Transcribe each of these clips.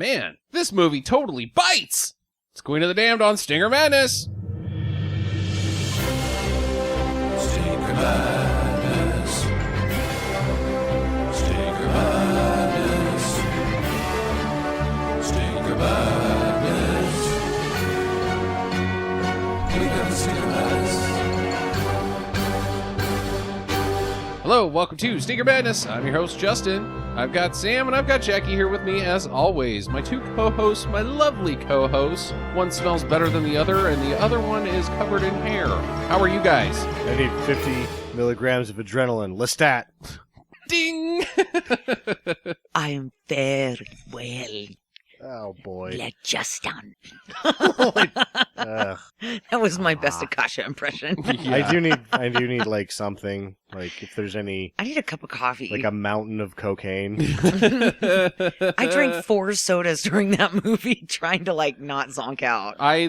Man, this movie totally bites! It's Queen of the Damned on Stinger Madness! Stinger Madness. Stinger Madness. Stinger Madness. We got Stinger Madness. Hello, welcome to Stinger Madness. I'm your host, Justin. I've got Sam and I've got Jackie here with me as always. My two co-hosts, my lovely co-hosts. One smells better than the other, and the other one is covered in hair. How are you guys? I need 50 milligrams of adrenaline. Lestat. Ding! I am very well. Oh, boy. Like Justin. Ugh. That was my best Akasha impression. Yeah. I do need, like, something. Like, if there's any, I need a cup of coffee. like, a mountain of cocaine. I drank 4 sodas during that movie trying to, like, not zonk out. I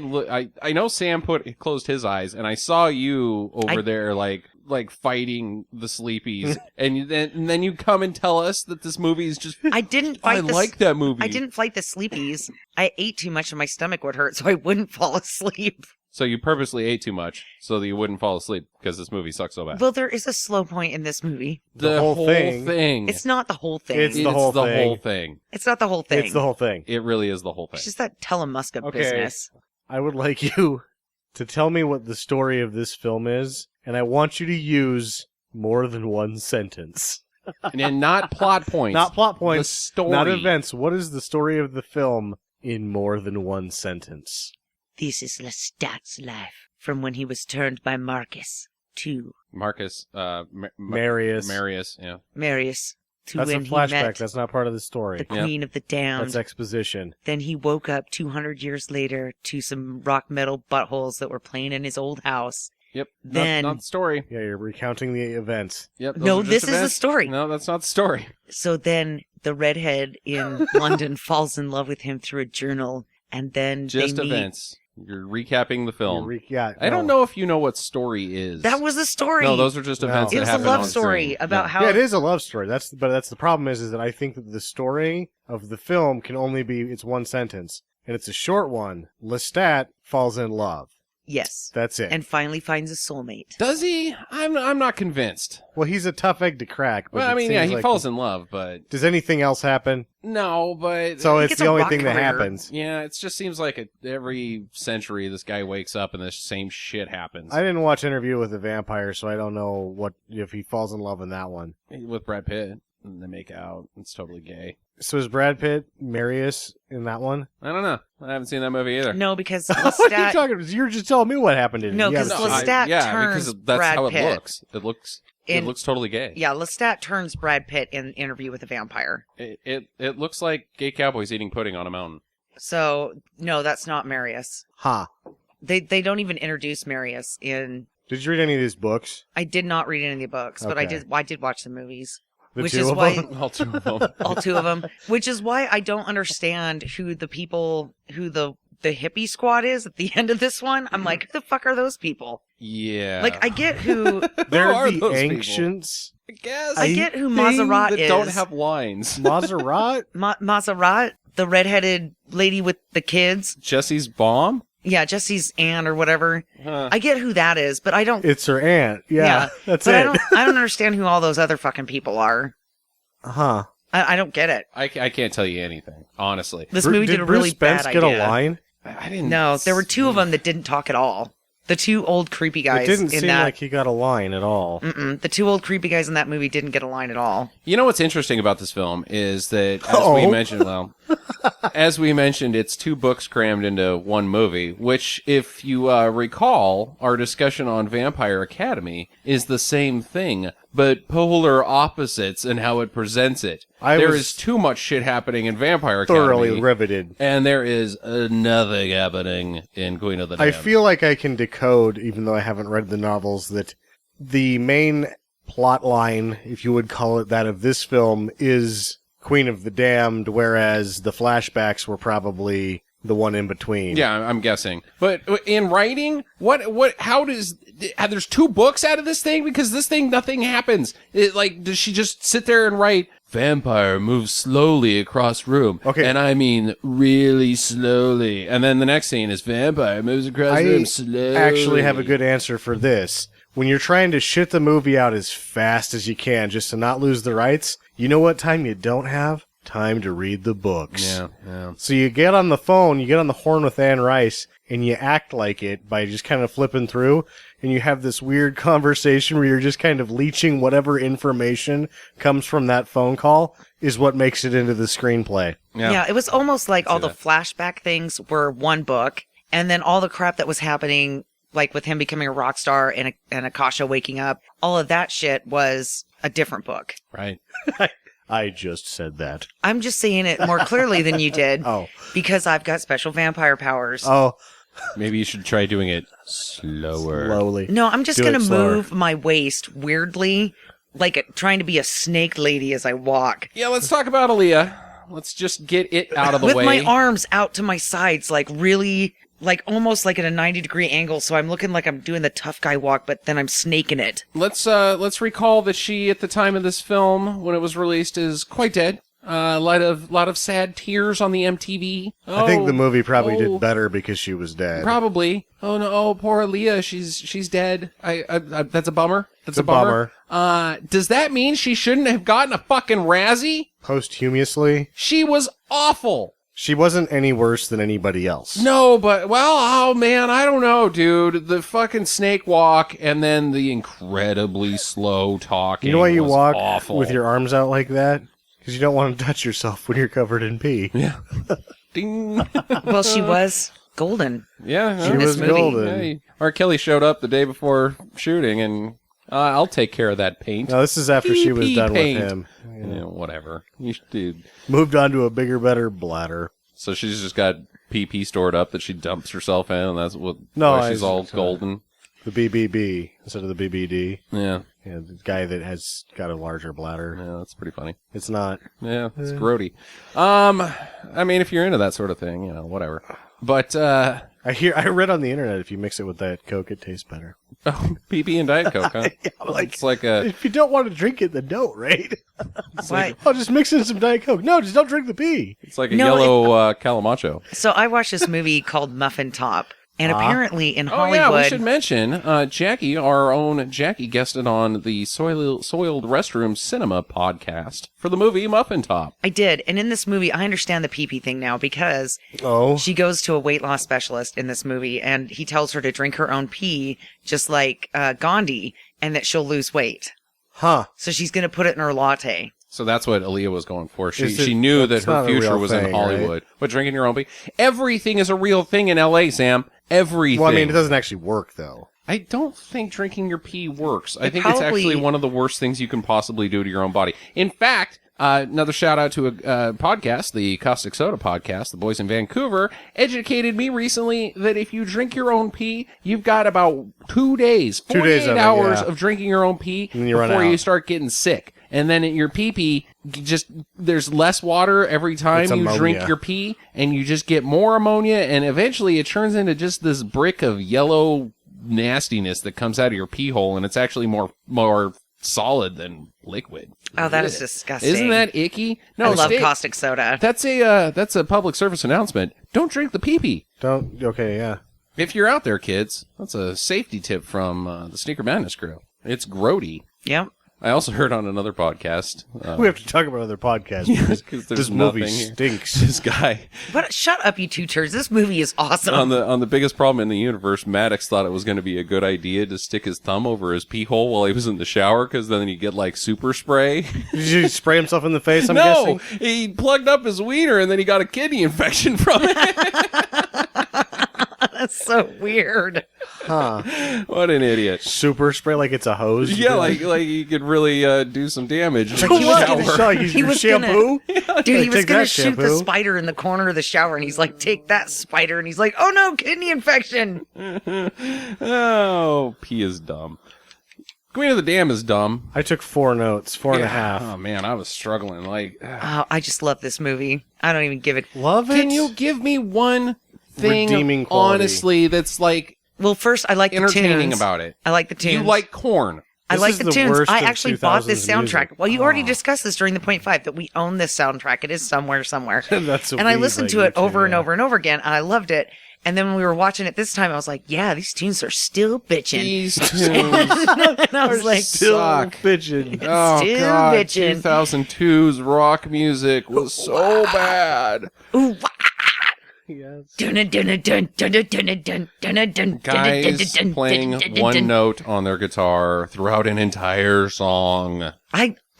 know Sam closed his eyes, and I saw you over there, like fighting the sleepies, and then you come and tell us that this movie is just. I didn't fight like that movie. I didn't fight the sleepies. I ate too much and my stomach would hurt, so I wouldn't fall asleep. So you purposely ate too much so that you wouldn't fall asleep because this movie sucks so bad. Well, there is a slow point in this movie. The whole thing. It's not the whole thing. It's the whole thing. It's not the whole thing. It's the whole thing. It really is the whole thing. It's just that Telemuska Okay. business. I would like you to tell me what the story of this film is, and I want you to use more than one sentence. And not plot points. Not plot points. The story. Not events. What is the story of the film in more than one sentence? This is Lestat's life from when he was turned by Marcus to Marcus, Marius. Yeah. Marius to That's a when he flashback. met That's not part of the the story. Queen of the Damned. That's exposition. Then he woke up 200 years later to some rock metal buttholes that were playing in his old house. Yep. Then- not the story. Yeah, you're recounting the events. Yep. those No, are just this is the events. story. No, that's not the story. So then the redhead in London falls in love with him through a journal, and then Just they meet. events. You're recapping the film. I don't no. know if you know what story is. That was the story. No, those are just No. events It that was a happen love on story screen. about Yeah. how. Yeah, it is a love story. That's the problem is that I think that the story of the film can only be it's one sentence, and it's a short one. Lestat falls in love. Yes. That's it. And finally finds a soulmate. Does he? I'm not convinced. Well, he's a tough egg to crack. But Well, I it mean, yeah, seems he like- falls in love, but Does anything else happen? no, but So He it's gets the a only rock thing that career. happens. yeah, it just seems like every century this guy wakes up and the same shit happens. I didn't watch Interview with a Vampire, so I don't know what if he falls in love in that one. With Brad Pitt, and they make out. It's totally gay. So is Brad Pitt Marius in that one? I don't know. I haven't seen that movie either. No, because What are you Lestat. talking about? You're just telling me what happened in it. No, You 'cause haven't seen it. Lestat yeah, turns because that's Brad how it Pitt. looks. It In- looks totally gay. Yeah, Lestat turns Brad Pitt in Interview with a Vampire. It looks like gay cowboys eating pudding on a mountain. So no, that's not Marius. Ha. They don't even introduce Marius in. Did you read any of these books? I did not read any of the books, but I Okay. did watch the movies. The Which two is of why- them? All two of them. All 2 of them, which is why I don't understand who the hippie squad is at the end of this one. I'm like, who the fuck are those people? Yeah. Like, I get who They're are the those people? ancients. I guess. I get who Maserat that is. don't have lines. Maserat? Maserat, the redheaded lady with the kids. Jesse's bomb? Yeah, Jesse's aunt or whatever. Huh. I get who that is, but I don't. It's her aunt. Yeah, that's but it. I don't understand who all those other fucking people are. Huh. I don't get it. I can't tell you anything, honestly. This movie did a really Bruce Spence bad get idea. a line? I didn't. No, there were 2 of them that didn't talk at all. The 2 old creepy guys It didn't in seem that. like he got a line at all. The 2 old creepy guys in that movie didn't get a line at all. You know what's interesting about this film is that, as we mentioned, it's 2 books crammed into one movie, which, if you recall, our discussion on Vampire Academy is the same thing, but polar opposites in how it presents it. There is too much shit happening in Vampire Academy. Thoroughly riveted. And there is nothing happening in Queen of the Damned. I feel like I can decode, even though I haven't read the novels, that the main plot line, if you would call it that, of this film is Queen of the Damned, whereas the flashbacks were probably the one in between. Yeah, I'm guessing. But in writing, how there's 2 books out of this thing? Because this thing, nothing happens. Does she just sit there and write, vampire moves slowly across room? Okay. And I mean really slowly. And then the next scene is vampire moves across room slowly. I actually have a good answer for this. When you're trying to shit the movie out as fast as you can just to not lose the rights, you know what time you don't have? Time to read the books. Yeah. So you get on the phone, you get on the horn with Anne Rice, and you act like it by just kind of flipping through, and you have this weird conversation where you're just kind of leeching whatever information comes from that phone call is what makes it into the screenplay. Yeah, it was almost like all the flashback things were one book, and then all the crap that was happening, like with him becoming a rock star and Akasha waking up, all of that shit was a different book. Right. I just said that. I'm just saying it more clearly than you did. Oh. Because I've got special vampire powers. Oh, Maybe you should try doing it slower. slowly. No, I'm just Do going it to slower. move my waist weirdly, like trying to be a snake lady as I walk. Yeah, let's talk about Aaliyah. Let's just get it out of the With way. my arms out to my sides, like really, like almost like at a 90-degree angle. So I'm looking like I'm doing the tough guy walk, but then I'm snaking it. Let's recall that she, at the time of this film, when it was released, is quite dead. Lot of sad tears on the MTV. I think the movie probably oh. did better because she was dead. Probably. Oh no, oh, poor Aaliyah. She's dead. I that's a bummer. That's a bummer. Does that mean she shouldn't have gotten a fucking Razzie? Posthumously, She was awful. she wasn't any worse than anybody else. No, but, well, oh man, I don't know, dude. The fucking snake walk and then the incredibly slow talking. You know why you was walk awful. with your arms out like that? Because you don't want to touch yourself when you're covered in pee. Yeah. Ding. Well, she was golden. Yeah. She in this was movie. golden. Hey, R. Kelly showed up the day before shooting, and I'll take care of that paint. No, this is after she was Pee done paint. with him. Yeah, whatever. Dude. Moved on to a bigger, better bladder. So she's just got PP stored up that she dumps herself in, and that's why she's all golden. The BBB instead of the BBD. Yeah. Yeah, the guy that has got a larger bladder. Yeah, that's pretty funny. It's not. Yeah, it's grody. I mean, if you're into that sort of thing, whatever. But, I read on the internet if you mix it with Diet Coke, it tastes better. PP and Diet Coke, huh? It's like a... If you don't want to drink it, then don't, right? Why? Oh, just mix in some Diet Coke. No, just don't drink the pee. It's like a No, yellow Calamacho. So I watched this movie called Muffin Top. And apparently in Oh, Hollywood... yeah, we should mention, Jackie, our own Jackie, guested on the Soiled Restroom Cinema podcast for the movie Muffin Top. I did. And in this movie, I understand the pee-pee thing now because Oh. she goes to a weight loss specialist in this movie and he tells her to drink her own pee, just like Gandhi, and that she'll lose weight. Huh. So she's going to put it in her latte. So that's what Aaliyah was going for. Is it- She knew that that's her not a future real was in thing, Hollywood. But drinking your own pee. Everything is a real thing in LA, Sam. Everything. Well, I mean, it doesn't actually work, though. I don't think drinking your pee works. I It think it's probably- actually one of the worst things you can possibly do to your own body. In fact, another shout out to a podcast, the Caustic Soda podcast, the boys in Vancouver, educated me recently that if you drink your own pee, you've got about 2 days, 2 days 48 of it, hours yeah. of drinking your own pee And you run before you out. start getting sick. And then your pee-pee, there's less water every time It's you drink ammonia. your pee, and you just get more ammonia, and eventually it turns into just this brick of yellow nastiness that comes out of your pee hole, and it's actually more solid than liquid. Oh, that is disgusting. Isn't that icky? No, I love stay- caustic soda. That's a public service announcement. Don't drink the pee-pee. Don't. Okay, yeah. If you're out there, kids, that's a safety tip from the Sneaker Madness crew. It's grody. Yep. I also heard on another podcast. We have to talk about other podcasts because 'cause there's this movie nothing here. stinks. This guy But shut up, you two turds. This movie is awesome. on the biggest problem in the universe, Maddox thought it was going to be a good idea to stick his thumb over his pee hole while he was in the shower, because then you get like super spray. Did he spray himself in the face, I'm No, guessing? he plugged up his wiener and then he got a kidney infection from it. That's so weird. Huh. What an idiot! Super spray like it's a hose? Yeah, like he could really do some damage. in Like the he was shower. gonna Shower, use He your was gonna- shampoo? Dude, he was Take going to that, shoot the shampoo. spider in the corner of the shower, and he's like, take that, spider. And he's like, oh no, kidney infection. Oh, pee is dumb. Queen of the Dam is dumb. I took 4 notes, 4.5. Oh man, I was struggling. Like, Oh, I just love this movie. I don't even give it. Love it. can you give me one thing, Redeeming quality. honestly, that's like Well, first, I like the entertaining tunes. about it? I like the tunes. You like corn. I This like is the the tunes. worst I of actually bought this 2000s soundtrack. music. Well, you already discussed this during the point 5 that we own this soundtrack. It is somewhere. That's And I listened to it over and over and over again, and I loved it. And then when we were watching it this time, I was like, yeah, these tunes are still bitching. These tunes And I was like, Still suck. bitching. Oh Still god, bitchin'. 2002's rock music was so bad. ooh, wah, Yes. dun, dun, dun, dun, dun, dun, dun, dun, dun, dun, dun, Guys dun, dun, playing dun, dun, dun, one dun. note on their guitar throughout an entire song.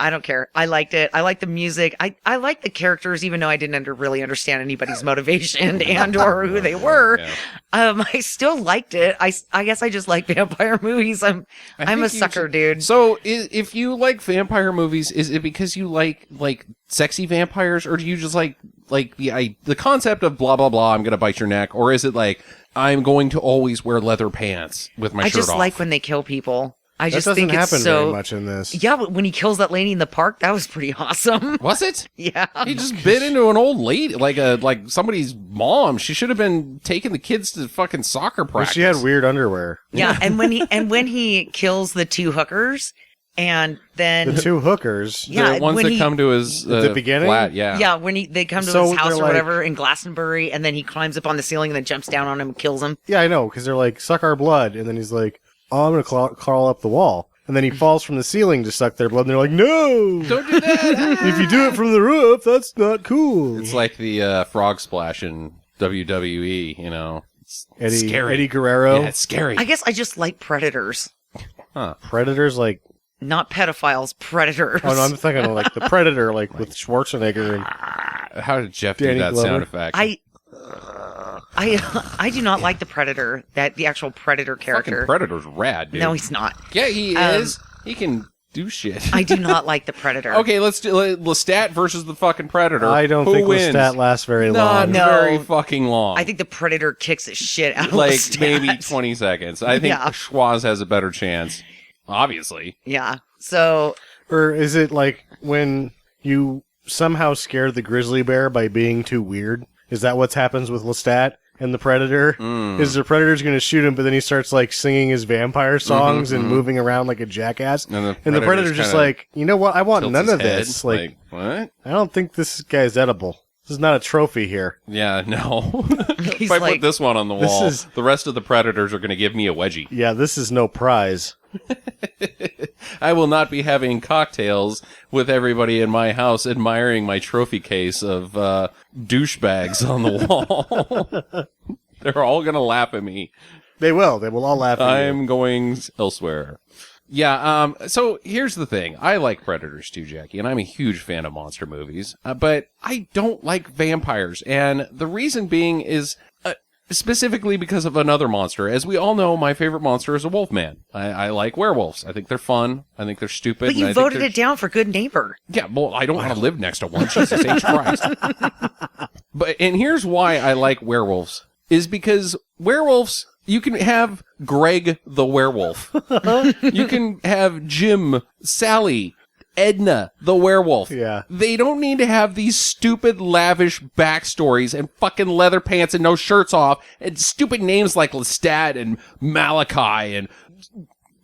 I don't care. I liked it. I like the music. I like the characters, even though I didn't really understand anybody's motivation and or who they were. Yeah. I still liked it. I guess I just like vampire movies. I'm I a think you sucker, should- dude. So, if you like vampire movies, is it because you like sexy vampires, or do you just like the concept of blah blah blah? I'm gonna bite your neck, or is it like I'm going to always wear leather pants with my I shirt just off? like when they kill people. I That just doesn't think happen it's so. very much in this. Yeah, but when he kills that lady in the park, that was pretty awesome. Was it? Yeah. He just bit into an old lady, like somebody's mom. She should have been taking the kids to fucking soccer But practice. she had weird underwear. Yeah, and when he kills the 2 hookers, and then The 2 hookers. Yeah, the ones when that he- come to his At the beginning? flat, yeah. yeah, when they come to So his house they're or like- whatever in Glastonbury, and then he climbs up on the ceiling and then jumps down on him and kills him. Yeah, I know, because they're like, suck our blood. And then he's like, oh, I'm going to crawl up the wall. And then he falls from the ceiling to suck their blood. And they're like, no! Don't do that. If you do it from the roof, that's not cool. It's like the frog splash in WWE, you know. It's scary. Eddie Guerrero. Yeah, it's scary. I guess I just like predators, Predators, like, not pedophiles. Predators. oh no, I'm thinking of like the Predator, like with Schwarzenegger and How did Jeff do Danny that Glover. sound effect? I do not like the predator. The actual predator Fucking character. Predator's rad, dude. No, he's not. Yeah, he is. He can do shit. I do not like the predator. Okay, let's do Lestat versus the fucking Predator. I don't Who think wins? Lestat lasts very Not long. No. very fucking long. I think the predator kicks the shit out of like Lestat. maybe 20 seconds. I think Yeah. Schwaz has a better chance. Obviously. Yeah. So Or is it like when you somehow scare the grizzly bear by being too weird? Is that what happens with Lestat and the Predator? Is the Predator's going to shoot him, but then he starts like singing his vampire songs and moving around like a jackass? And the And the Predator's just like, you know what? I want tilts none his of head, this. Like, what? I don't think this guy's edible. This is not a trophy here. Yeah, no. He's If I like- put this one on the This wall, is- the rest of the Predators are going to give me a wedgie. Yeah, this is no prize. I will not be having cocktails with everybody in my house admiring my trophy case of douchebags on the wall. They're all going to laugh at me. They will. They will all laugh at you. I'm going elsewhere. Yeah, so here's the thing. I like Predators too, Jackie, and I'm a huge fan of monster movies, but I don't like vampires, and the reason being is specifically because of another monster. As we all know, my favorite monster is a wolfman. I like werewolves. I think they're fun. I think they're stupid. but and you I think voted they're- it down for good neighbor. Yeah, well, I don't want to live next to one. Jesus H. Christ. And here's why I like werewolves, is because werewolves, you can have Greg the werewolf. You can have Jim, Sally, Edna the werewolf. Yeah. They don't need to have these stupid, lavish backstories and fucking leather pants and no shirts off and stupid names like Lestat and Malachi and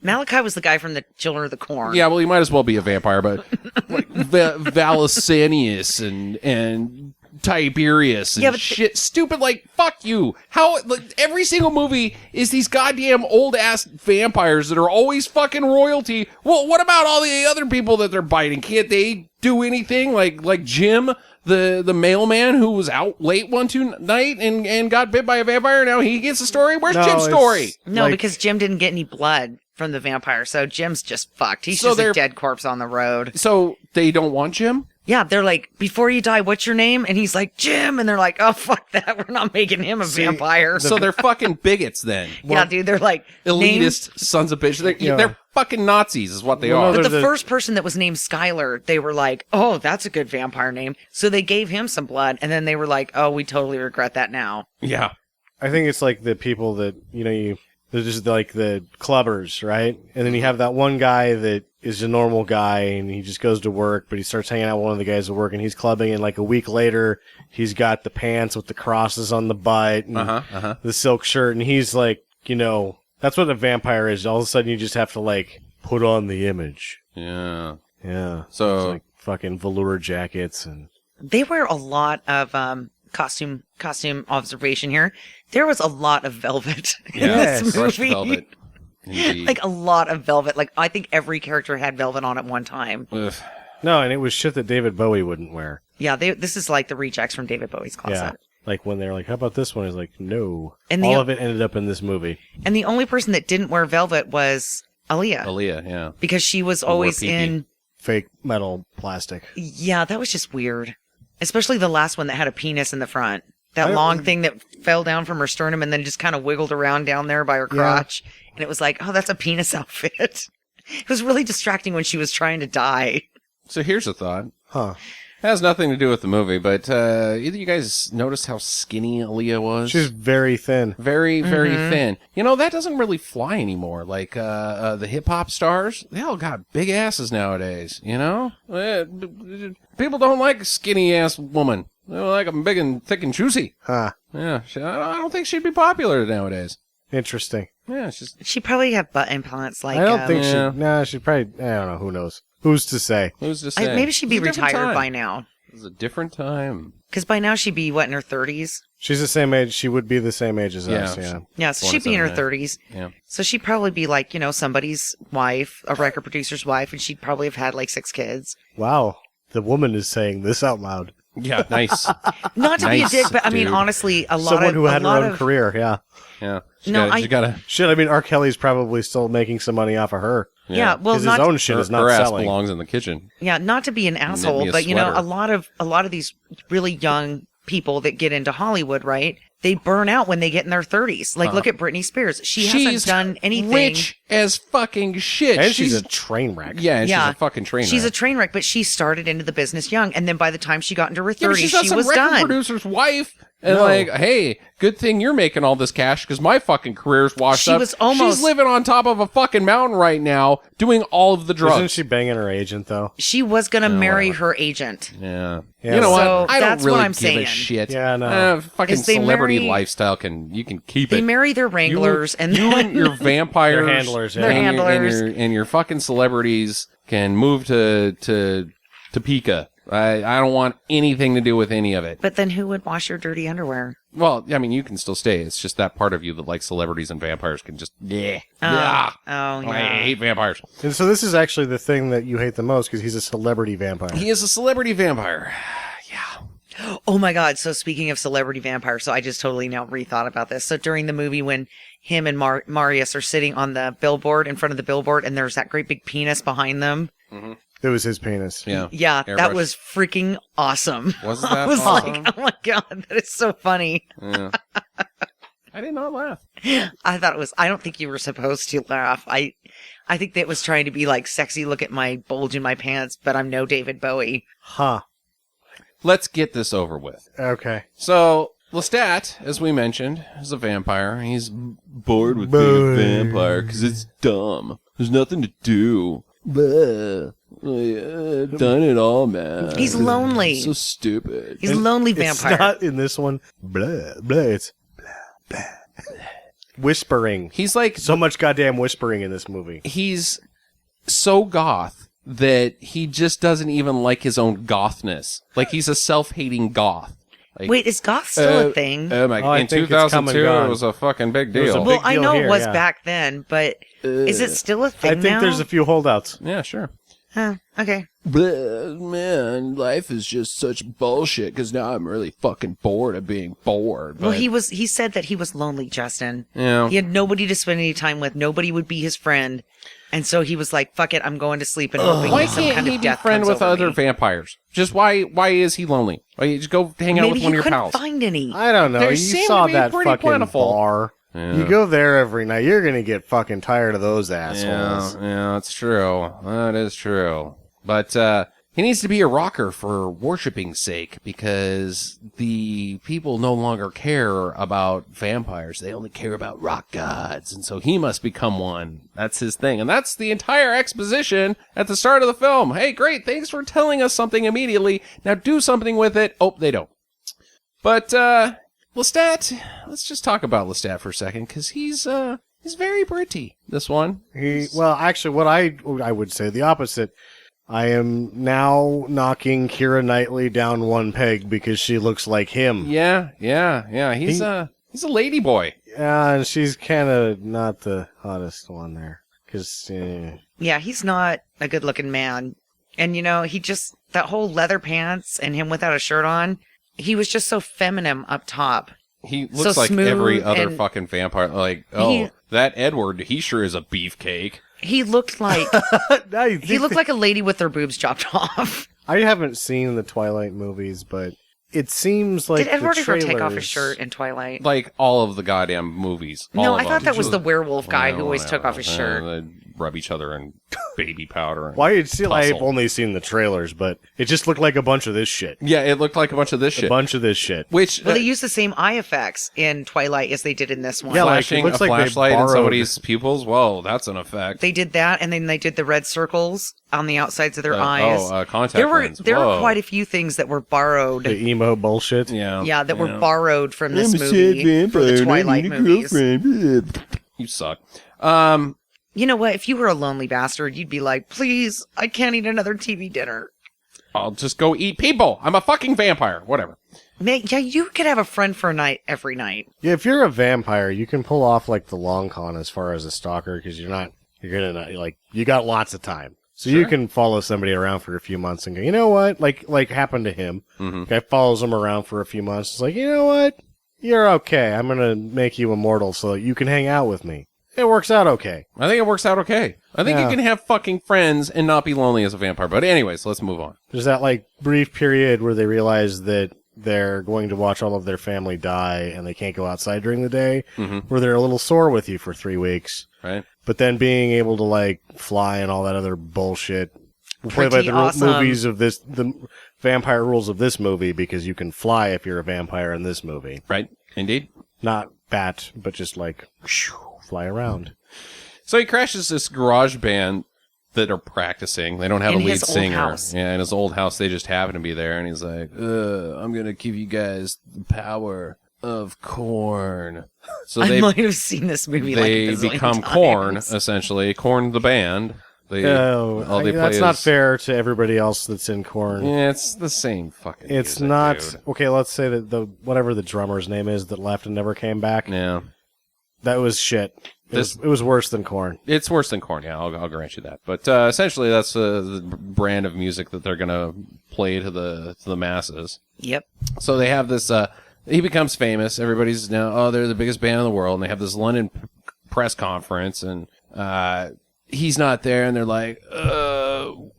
Malachi was the guy from the Children of the Corn. yeah, well, you might as well be a vampire, but like Valesanius and Tiberius and Yeah, but shit, stupid. Like, fuck you. How like, every single movie is these goddamn old ass vampires that are always fucking royalty. Well, what about all the other people that they're biting? Can't they do anything? Like Jim, the mailman who was out late one night and got bit by a vampire. Now he gets a story. Where's No, Jim's it's- story? No, Like- because Jim didn't get any blood from the vampire, so Jim's just fucked. He's So just a they're- dead corpse on the road. So they don't want Jim. Yeah, they're like, before you die, what's your name? And he's like, Jim. And they're like, oh, fuck that. We're not making him a vampire. So they're fucking bigots then. yeah, dude, they're like, name- Elitist sons of bitches. They're, Yeah. they're fucking Nazis is what they Well, no, are. they're But the the- first person that was named Skylar, they were like, oh, that's a good vampire name. So they gave him some blood, and then they were like, oh, we totally regret that now. Yeah. I think it's like the people that, the There's just like the clubbers, right? And then you have that one guy that is a normal guy and he just goes to work, but he starts hanging out with one of the guys at work and he's clubbing, and like a week later he's got the pants with the crosses on the butt and the silk shirt, and he's like, that's what a vampire is. All of a sudden you just have to like put on the image. Yeah. Yeah. So it's like fucking velour jackets and They wear a lot of costume observation here. There was a lot of velvet in this crushed movie. velvet. Indeed. Like a lot of velvet. Like I think every character had velvet on at one time. Ugh. no, and it was shit that David Bowie wouldn't wear. Yeah, this is like the rejects from David Bowie's closet. Yeah. Like when they're like, how about this one? He's like, no. And all of it ended up in this movie. And the only person that didn't wear velvet was Aaliyah. Aaliyah, yeah. Because she was always in... Fake metal plastic. Yeah, that was just weird. Especially the last one that had a penis in the front. That long thing that fell down from her sternum and then just kind of wiggled around down there by her crotch. And it was like, oh, that's a penis outfit. It was really distracting when she was trying to die. So here's a thought. Huh. It has nothing to do with the movie, but either you guys notice how skinny Aaliyah was? She's very thin. Very, very thin. That doesn't really fly anymore. Like the hip-hop stars, they all got big asses nowadays, People don't like a skinny-ass woman. They like them big and thick and juicy. Huh. Yeah, I don't think she'd be popular nowadays. Interesting. Yeah, it's just... She probably have butt implants like... I don't think Yeah. she probably, I don't know, who knows. Who's to say? Who's to say? maybe she'd be It's a different retired time. by now. It's a different time. Because by now she'd be, in her 30s? She's the same age. She would be the same age as us, yeah. Yeah, so she'd be in her 27, 30s. Yeah. So she'd probably be like, somebody's wife, a record producer's wife, and she'd probably have had like 6 kids. Wow. The woman is saying this out loud. Yeah, nice. Not to be a Nice, dick, but I mean, dude. honestly, Someone who had her own career, yeah. Yeah. No, You gotta... Shit, I mean, R. Kelly's probably still making some money off of her. Yeah, well, Because his not own shit is not her ass selling. belongs in the kitchen. not to be an asshole, me a but sweater. a lot of these really young people that get into Hollywood, right? They burn out when they get in their 30s. Like, look at Britney Spears. She hasn't done anything. Rich as fucking shit. And she's a train wreck. Yeah, and she's a fucking train wreck. She's a train wreck, but she started into the business young, and then by the time she got into her 30s, Yeah, but she's not she some was record done. producer's wife. And No. hey, good thing you're making all this cash because my fucking career's washed She up. was almost- She's living on top of a fucking mountain right now, doing all of the drugs. Isn't she banging her agent, though? She was going to marry whatever. her agent. Yeah. Yeah. You know So what? I don't that's really what I'm give saying. a shit. Yeah, no. Fucking Is they celebrity marry- lifestyle you can keep They it. marry their wranglers, and you then and your vampires, Their handlers, yeah. Their and handlers. and your fucking celebrities can move to Topeka. I don't want anything to do with any of it. But then who would wash your dirty underwear? Well, I mean, you can still stay. It's just that part of you that likes celebrities and vampires can just Oh, yeah. I hate vampires. And so this is actually the thing that you hate the most because he's a celebrity vampire. He is a celebrity vampire. Oh my God. So speaking of celebrity vampires, so I just totally now rethought about this. So during the movie when him and Marius are sitting on the billboard, in front of the billboard, and there's that great big penis behind them. It was his penis. Yeah. Yeah, that Airbrush. was freaking awesome. Wasn't I that was awesome? like, oh my God, that is so funny. Yeah. I did not laugh. I thought it was, I don't think you were supposed to laugh. I think that was trying to be like sexy, look at my bulge in my pants, but I'm no David Bowie. Huh. Let's get this over with. Okay. So, Lestat, as we mentioned, is a vampire. He's bored with being a vampire because it's dumb. There's nothing to do. Blah. I've done it all, man. He's lonely. So stupid. He's a lonely It's vampire. not in this one. Blah, blah. It's blah, blah. Whispering. He's like, So much goddamn whispering in this movie. he's so goth that he just doesn't even like his own gothness. Like, he's a self-hating goth. Like, Wait, is goth still a thing? Oh my! Oh, I in think it's come and 2002, gone. it was a fucking big It was a deal. big Well, I deal know here, it was yeah. back then, but is it still a thing I think now? there's a few holdouts. Yeah, sure. Huh, okay. But, man, life is just such bullshit because now I'm really fucking bored of being bored. Well, But, he said that he was lonely, Justin. Yeah. He had nobody to spend any time with. Nobody would be his friend. And so he was like, fuck it, I'm going to sleep and hoping Why some can't kind he of be death friend comes with over other me. vampires? Just why is he lonely? Why you just go hang out Maybe with one he of your couldn't pals? find any. I don't know. There You seem saw to be that pretty fucking plentiful. bar. Yeah. You go there every night. You're going to get fucking tired of those assholes. Yeah, that's true. That is true. But He needs to be a rocker for worshiping's sake because the people no longer care about vampires. They only care about rock gods. And so he must become one. That's his thing. And that's the entire exposition at the start of the film. Hey, great. Thanks for telling us something immediately. Now do something with it. Oh, they don't. But, Lestat, let's just talk about Lestat for a second because he's very pretty, this one. Well, actually, what I would say the opposite. I am now knocking Keira Knightley down one peg because she looks like him. Yeah. He's a lady boy. Yeah, and she's kind of not the hottest one there. Cause, Yeah, he's not a good-looking man. And, he just, that whole leather pants and him without a shirt on, he was just so feminine up top. He looks So like smooth every other and- fucking vampire. Like, that Edward, he sure is a beefcake. He looked like I he looked like a lady with their boobs chopped off. I haven't seen the Twilight movies, but it seems like Did Edward the ever take off trailers- his shirt in Twilight? Like all of the goddamn movies. No, All I of thought them. that was the werewolf guy who always Whatever. took off his shirt. They'd rub each other in baby powder. And Well, I've tussle. only seen the trailers, but it just looked like a bunch of this shit. Yeah, it looked like a bunch of this A shit. bunch of this shit. Which, Well, they used the same eye effects in Twilight as they did in this one. Yeah, like, flashing it looks a like they flashlight in borrowed- somebody's pupils? Whoa, that's an effect. They did that, and then they did the red circles on the outsides of their eyes. Contact There were lens. there Whoa. were quite a few things that were borrowed. The emo bullshit. Yeah, that were borrowed from this movie for the Twilight movies. You suck. You know what? If you were a lonely bastard, you'd be like, please, I can't eat another TV dinner. I'll just go eat people. I'm a fucking vampire. Whatever. Man, yeah, you could have a friend for a night every night. Yeah, if you're a vampire, you can pull off like the long con as far as a stalker because you got lots of time. So you can follow somebody around for a few months and go, you know what? Like happened to him. Guy follows him around for a few months. It's like, you know what? You're okay. I'm going to make you immortal so that you can hang out with me. It works out okay. I think it works out okay. I think Yeah. you can have fucking friends and not be lonely as a vampire. But anyways, let's move on. There's that like brief period where they realize that they're going to watch all of their family die and they can't go outside during the day, where they're a little sore with you for 3 weeks. Right? But then being able to like fly and all that other bullshit. Play by Pretty the awesome. movies of the vampire rules of this movie because you can fly if you're a vampire in this movie. Right? Indeed. Not bat, but just like fly around. So he crashes this garage band that are practicing. They don't have In a lead his old singer. house. Yeah, in his old house, they just happen to be there. And he's like, I'm going to give you guys the power of corn. So I they might have seen this movie like a bazillion become times. Corn, essentially. Corn the band. All they play That's not is- fair to everybody else that's in Korn. Yeah, it's the same fucking It's music, not dude. okay. Let's say that whatever the drummer's name is that left and never came back. Yeah. That was shit. It was worse than Korn. It's worse than corn, yeah, I'll grant you that. But essentially, that's the brand of music that they're going to play to the masses. Yep. So they have this, he becomes famous. Everybody's now, they're the biggest band in the world. And they have this London press conference. And he's not there. And they're like,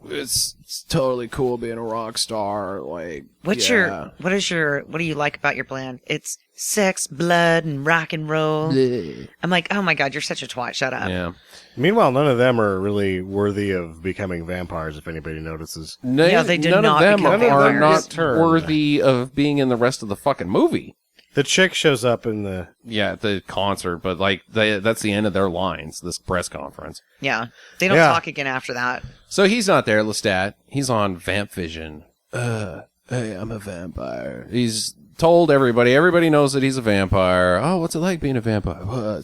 it's totally cool being a rock star. Like, What do you like about your band? It's sex, blood, and rock and roll. I'm like, oh my god, you're such a twat. Shut up. Yeah. Meanwhile, none of them are really worthy of becoming vampires. If anybody notices, Yeah, they did none not of them become are vampires. not Turn. worthy of being in the rest of the fucking movie. the chick shows up in the. Yeah, at the concert, but like that's the end of their lines, this press conference. Yeah. They don't Yeah. talk again after that. So he's not there, Lestat. He's on Vamp Vision. Hey, I'm a vampire. He's told everybody. Everybody knows that he's a vampire. Oh, what's it like being a vampire? Well,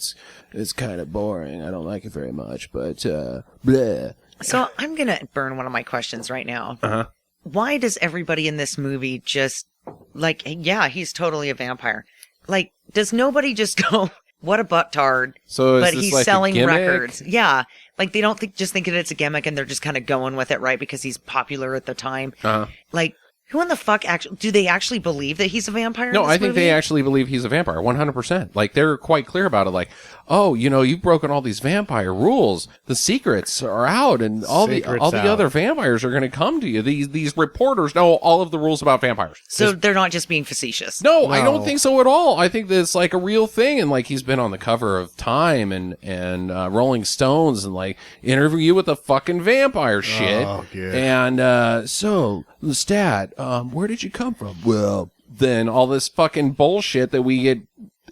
it's kind of boring. I don't like it very much, but bleh. So I'm going to burn one of my questions right now. Uh-huh. Why does everybody in this movie just, like, yeah, he's totally a vampire. Like, does nobody just go, what a buttard, So is but this he's like a selling gimmick? records. Yeah. Like, they don't just think that it's a gimmick and they're just kind of going with it, right? Because he's popular at the time. Uh-huh. Like, Who in the fuck actually? Do they actually believe that he's a vampire? No, in this I think movie? they actually believe he's a vampire, 100%. Like, they're quite clear about it. Like, oh, you've broken all these vampire rules. The secrets are out, and all the other vampires are going to come to you. These reporters know all of the rules about vampires. So they're not just being facetious. No, I don't think so at all. I think that's like a real thing, and like he's been on the cover of Time and Rolling Stones, and like Interview with the fucking Vampire shit. Oh, good. And so Lestat, where did you come from? Well, then all this fucking bullshit that we get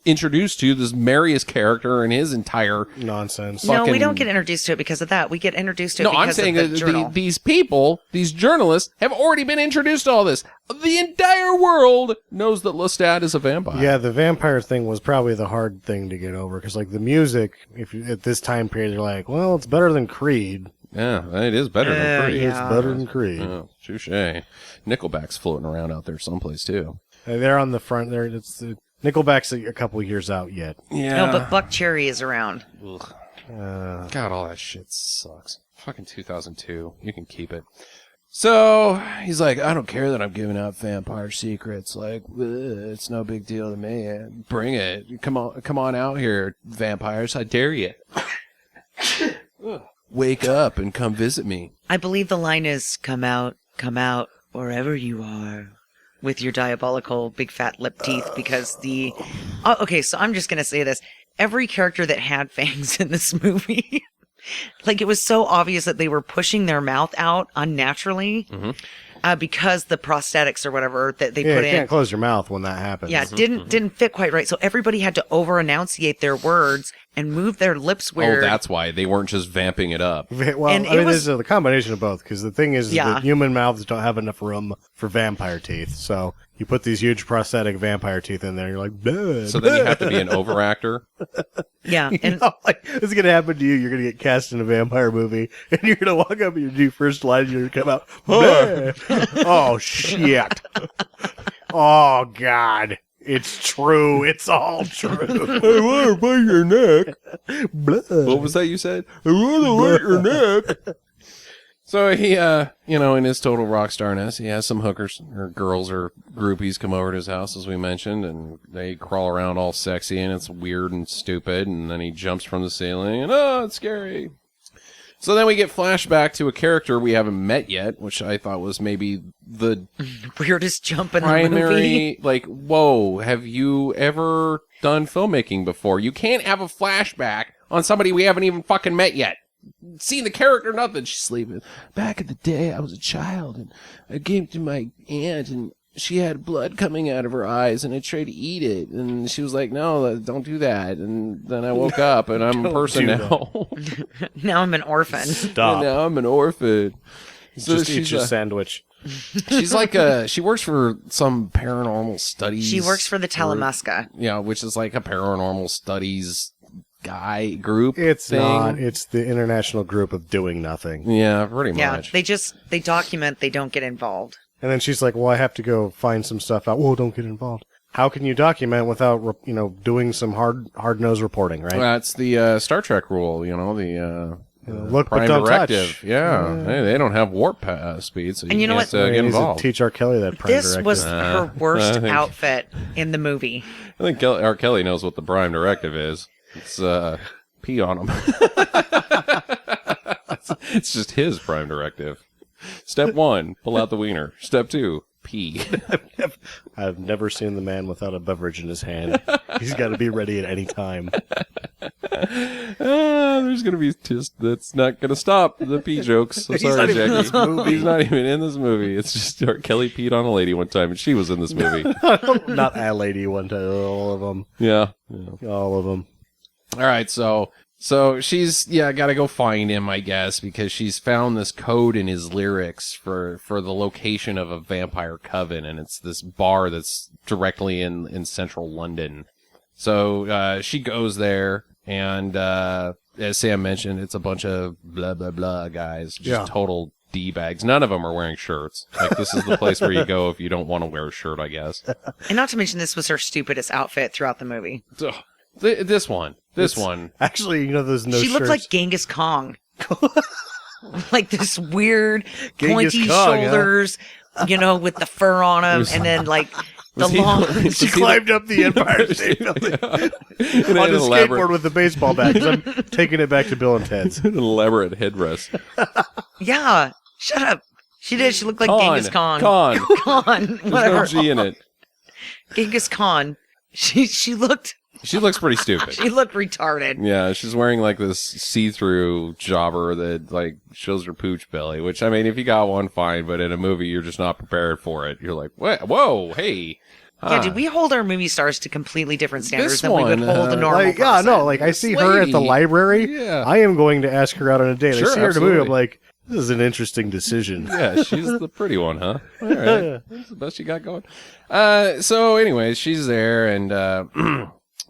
introduced to, this Marius character and his entire nonsense. No, we fucking- don't get introduced to it because of that. We get introduced to it No, because I'm saying of the that journal. these people, these journalists, have already been introduced to all this. The entire world knows that Lestat is a vampire. Yeah, the vampire thing was probably the hard thing to get over because, like, the music, if you, at this time period, you're like, well, it's better than Creed. Yeah, it is better than Creed. yeah. It's better than Creed. Oh, touche. Nickelback's floating around out there someplace too. They're on the front there. It's Nickelback's a couple years out yet. Yeah. No, but Buck Cherry is around. God, all that shit sucks. Fucking 2002. You can keep it. So he's like, I don't care that I'm giving out vampire secrets. Like, it's no big deal to me. Bring it. Come on out here, vampires. I dare you. Wake up and come visit me. I believe the line is come out, wherever you are, with your diabolical big fat lip teeth, because okay, so I'm just going to say this. Every character that had fangs in this movie, like, it was so obvious that they were pushing their mouth out unnaturally because the prosthetics or whatever that they Yeah, put you in. can't close your mouth when that happens. Yeah, it didn't fit quite right. So everybody had to over-enunciate their words and move their lips weird. Oh, that's why they weren't just vamping it up. Well, And I mean, it was- this is the combination of both, because the thing is Yeah. that human mouths don't have enough room for vampire teeth. So you put these huge prosthetic vampire teeth in there, you're like, bleh, So then you have to be an overactor. Yeah, and like, this is going to happen to you. You're going to get cast in a vampire movie, and you're going to walk up and you do your first line, and you're going to come out, bleh. Oh, shit. Oh, God. It's true. It's all true. I want to bite your neck. Bleh. What was that you said? I want to bite your neck. So he, in his total rock starness, he has some hookers or girls or groupies come over to his house, as we mentioned, and they crawl around all sexy, and it's weird and stupid, and then he jumps from the ceiling, and it's scary. So then we get flashback to a character we haven't met yet, which I thought was maybe the weirdest jump in the movie. primary, like, whoa, have you ever done filmmaking before? You can't have a flashback on somebody we haven't even fucking met yet. Seen the character, nothing. She's sleeping. Back in the day, I was a child, and I came to my aunt, and she had blood coming out of her eyes, and I tried to eat it, and she was like, no, don't do that. And then I woke up, and I'm a person do now. Now I'm an orphan. And Stop. now I'm an orphan. So Just eat she's your sandwich. she's like she works for some paranormal studies. She works for the Telemusca. Yeah, which is like a paranormal studies group. It's thing. not. It's the international group of doing nothing. Yeah, pretty Yeah, much. they document, they don't get involved. And then she's like, well, I have to go find some stuff out. Well, don't get involved. How can you document without, doing some hard-nosed reporting, right? That's the Star Trek rule, the Look, but prime don't directive. touch. Yeah, they don't have warp speed, so And you know can't, what? get He needs to involved. teach R. Kelly that prime This directive. was her worst I think- outfit in the movie. I think R. Kelly knows what the prime directive is. It's pee on him. It's just his prime directive. Step 1, pull out the wiener. Step 2, pee. I've never seen the man without a beverage in his hand. He's got to be ready at any time. There's gonna be that's not gonna stop the pee jokes. I'm sorry, not even in Jackie. this movie. He's not even in this movie. It's just R. Kelly peed on a lady one time, and she was in this movie. Not a lady one time. All of them. Yeah. All of them. All right, so she's got to go find him, I guess, because she's found this code in his lyrics for the location of a vampire coven, and it's this bar that's directly in central London. So she goes there, and as Sam mentioned, it's a bunch of blah blah blah guys, just total D-bags. None of them are wearing shirts. Like, this is the place where you go if you don't want to wear a shirt, I guess. And not to mention, this was her stupidest outfit throughout the movie. Ugh. This one. Actually, those no She shirts. looked like Genghis Kong. Like this weird, Genghis pointy Kong, huh? shoulders, with the fur on him, and then like the Was he- long. was She he climbed up the Empire State Building in on an a elaborate, skateboard with a baseball bat. 'Cause I'm taking it back to Bill and Ted's. an elaborate headrest. Yeah, shut up. She did. She looked like Genghis Khan. Khan. Khan. There's no Whatever. G in it. Genghis Khan. She looked She looks pretty stupid. retarded. Yeah, she's wearing like this see-through jobber that like shows her pooch belly. Which I mean, if you got one, fine. But in a movie, you're just not prepared for it. You're like, what? Whoa, hey. Yeah, did we hold our movie stars to completely different standards This than we would one, hold a normal Like, person? I This see her at the lady. library. Yeah. I am going to ask her out on a date. Sure, I see her in a movie. I'm absolutely. like, this is an interesting decision. Yeah, she's the pretty one, huh? All right. That's the best you got going. So anyways, she's there, and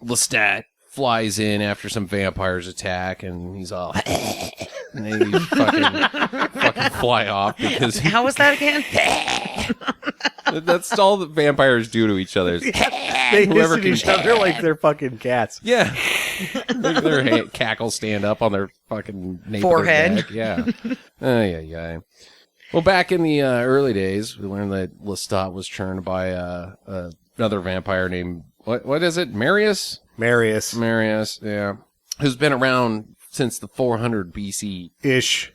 Lestat flies in after some vampires attack, and he's all, and then he fucking fly off because How was that again? that's all that vampires do to each other. They hiss Whoever at can- each other like they're fucking cats. Yeah. Their cackles stand up on their fucking nape of their Forehead. neck. Yeah. Yeah. Well, back in the early days, we learned that Lestat was turned by another vampire named, what is it? Marius, yeah. Who's been around since the 400 BC Ish.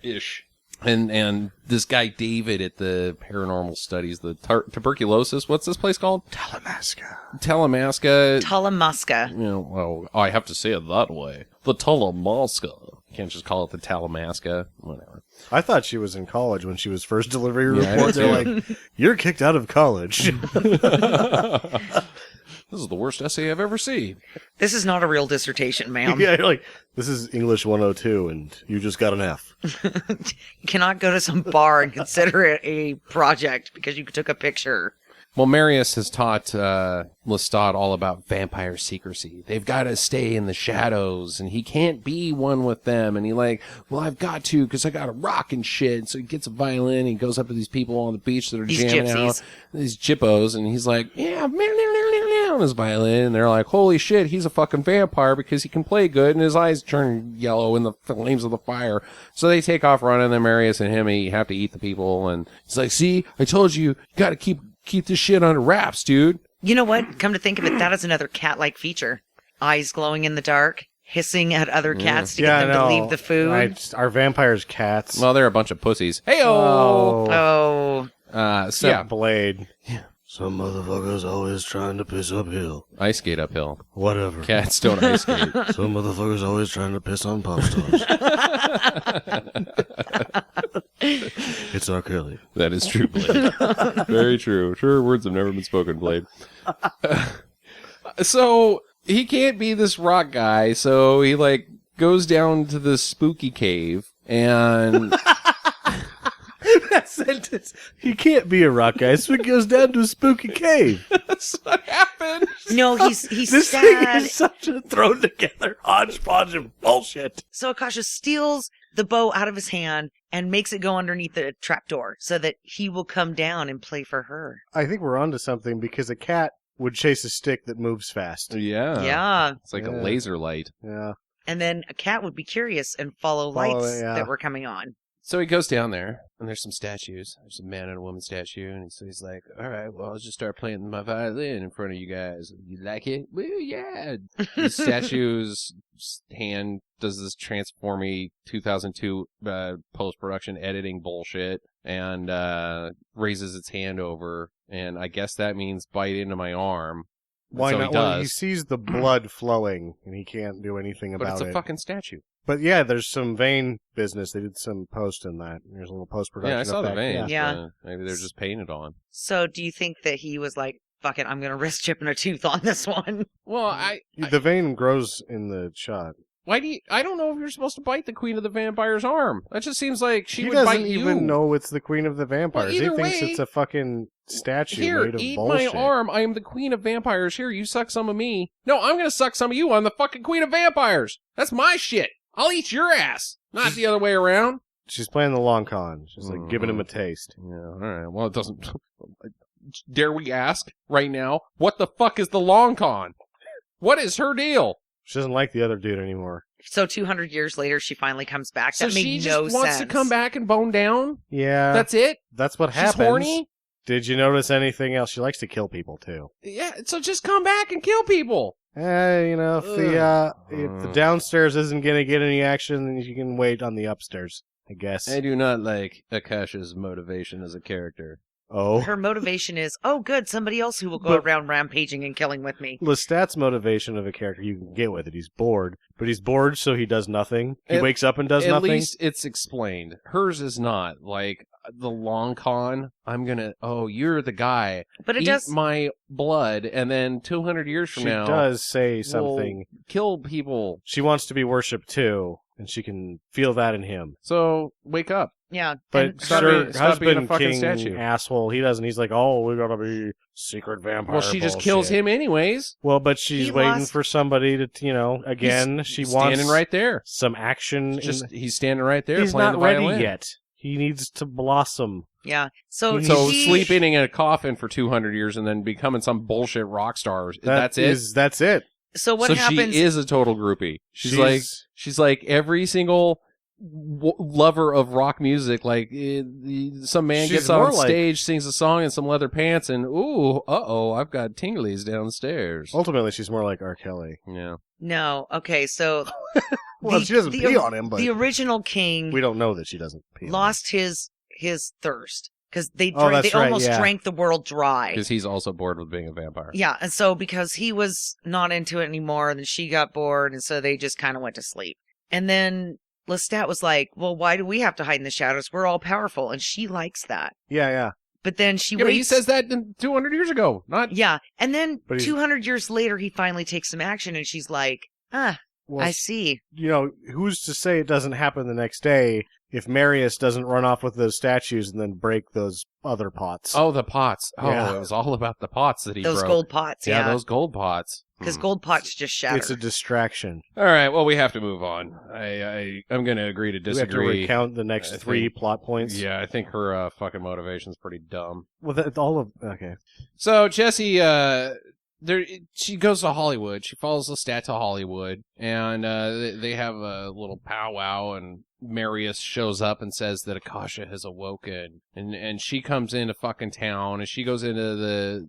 And this guy David at the Paranormal Studies, the tuberculosis, what's this place called? Talamasca. Talamasca. Well, I have to say it that way. The Talamasca. You can't just call it the Talamasca. Whatever. I thought she was in college when she was first delivering her Yeah, I report. did They're too. like, you're kicked out of college. This is the worst essay I've ever seen. This is not a real dissertation, ma'am. Yeah, you're like, this is English 102 and you just got an F. You cannot go to some bar and consider it a project because you took a picture. Well, Marius has taught Lestat all about vampire secrecy. They've got to stay in the shadows, and he can't be one with them. And he well, I've got to because I got to rock and shit. So he gets a violin, and he goes up to these people on the beach that are These jamming gypsies. out. These gyppos, and he's like, yeah, on his violin. And they're like, holy shit, he's a fucking vampire because he can play good, and his eyes turn yellow in the flames of the fire. So they take off running, and Marius and him have to eat the people. And he's like, see, I told you, you got to keep this shit under wraps, dude. You know what? Come to think of it, that is another cat-like feature. Eyes glowing in the dark, hissing at other cats to get them to leave the food. Our vampires cats. Well, they're a bunch of pussies. Hey-oh! Oh, So, Yeah, Blade. Some motherfuckers always trying to piss uphill. I skate uphill. Whatever. Cats don't ice skate. Some motherfuckers always trying to piss on pop stars. It's R. Kelly. That is true, Blade. Very true. Truer words have never been spoken, Blade. So, he can't be this rock guy, so he, goes down to the spooky cave, and... That sentence. He can't be a rock guy, so he goes down to a spooky cave. That's what happened! no, he's This sad. thing is such a thrown together hodgepodge of bullshit. So Akasha steals the bow out of his hand and makes it go underneath the trapdoor so that he will come down and play for her. I think we're onto something because a cat would chase a stick that moves fast. Yeah. Yeah. It's like a Yeah. laser light. Yeah. And then a cat would be curious and follow Follow lights it, yeah. that were coming on. So he goes down there, and there's some statues. There's a man and a woman statue, and so he's like, all right, well, I'll just start playing my violin in front of you guys. You like it? Well, yeah. The statue's hand does this transformy 2002 post-production editing bullshit, and raises its hand over, and I guess that means bite into my arm. And Why so not? He Well, he does, sees the blood flowing, and he can't do anything but about it's a it. fucking statue. But yeah, there's some vein business. They did some post in that. There's a little post production. Yeah, I saw the veins. Yeah. but maybe they're just painted on. So do you think that he was like, fuck it, I'm going to risk chipping a tooth on this one? Well, The vein grows in the shot. Why do you? I don't know if you're supposed to bite the queen of the vampire's arm. That just seems like she He would doesn't bite even you. know it's the queen of the vampires. He either thinks way, it's a fucking statue Here, made of eat bullshit. my arm. I am the queen of vampires. Here, you suck some of me. No, I'm gonna suck some of you. I'm the fucking queen of vampires. That's my shit. I'll eat your ass, not the other way around. She's playing the long con. She's like giving him a taste. Yeah, all right. Well, it doesn't. Dare we ask right now? What the fuck is the long con? What is her deal? She doesn't like the other dude anymore. So 200 years later, she finally comes back. So That made she no just wants sense. to come back and bone down. Yeah, That's it. that's what She's happens. horny. Did you notice anything else? She likes to kill people, too. Yeah, so just come back and kill people. If the downstairs isn't going to get any action, then you can wait on the upstairs, I guess. I do not like Akasha's motivation as a character. Oh. Her motivation is, oh, good, somebody else who will go around rampaging and killing with me. Lestat's motivation of a character, you can get with it. He's bored. But he's bored, so he does nothing. He wakes up and does nothing. At least it's explained. Hers is not. Like, the long con, you're the guy. But it Eat does... my blood, and then 200 years from now... She does say something. We'll kill people. She wants to be worshipped, too. And she can feel that in him. So, wake up. Yeah. But stop her stop being a husband, fucking king, statue. asshole, he doesn't. He's like, oh, we gotta be secret vampire Well, she just bullshit. kills him anyways. Well, but she's He waiting lost- for somebody to, again, He's she wants standing right there. some action. He's standing right there He's playing not the ready violin. yet. He needs to blossom. Yeah. So So sleeping in a coffin for 200 years and then becoming some bullshit rock star. That's it? That's it. So what so happens... she is a total groupie. She's like every single lover of rock music. Like some man She's gets on more like- stage, sings a song in some leather pants, and I've got tinglies downstairs. Ultimately, she's more like R. Kelly. Yeah. No. Okay, so... Well, she doesn't pee on him, but The original king we don't know that she doesn't pee lost his thirst. Because they that's right, almost yeah. drank the world dry. Because he's also bored with being a vampire. Yeah, and so because he was not into it anymore, then she got bored, and so they just kind of went to sleep. And then Lestat was like, well, why do we have to hide in the shadows? We're all powerful, and she likes that. Yeah. But then she But waits. he says that 200 years ago. Not. Yeah, and then But he's- 200 years later, he finally takes some action, and she's like, Well, I see. Who's to say it doesn't happen the next day if Marius doesn't run off with those statues and then break those other pots? Oh, the pots. Oh, Yeah. it was all about the pots that he Those broke. gold pots, Yeah, yeah. those gold pots. Because gold pots just shatter. It's a distraction. All right, well, we have to move on. I'm going to agree to We have to disagree. recount the next I three think- plot points. Yeah, I think her fucking motivation's pretty dumb. Well, okay. So Jessie, she goes to Hollywood. She follows Lestat to Hollywood, and they have a little powwow. And Marius shows up and says that Akasha has awoken, and she comes into fucking town, and she goes into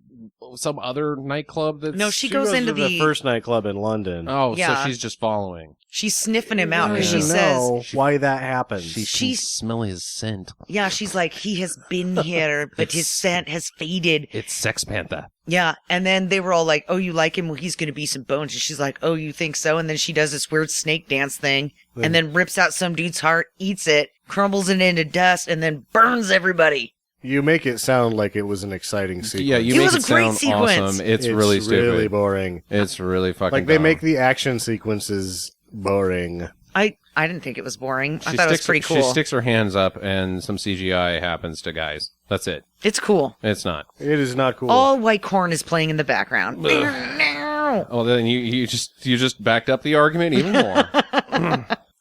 some other nightclub. No, she goes into to the first nightclub in London. Oh, Yeah. so she's just following. She's sniffing him out I because don't she says, know why that happens. She She's- can smell his scent. yeah, she's like, he has been here, but his It's- scent has faded. It's Sex Panther. Yeah, and then they were all like, oh, you like him? Well, he's going to be some bones. And she's like, oh, you think so? And then she does this weird snake dance thing and then rips out some dude's heart, eats it, crumbles it into dust, and then burns everybody. You make it sound like it was an exciting sequence. Yeah, you It make was it a great sound sequence. awesome. It's really stupid. really boring. It's really fucking Like, they dumb. make the action sequences boring. I didn't think it was boring. I She thought it was sticks- pretty cool. She sticks her hands up, and some CGI happens to guys. That's it. It's cool. It's not. It is not cool. All white corn is playing in the background. Oh, then you just backed up the argument even more.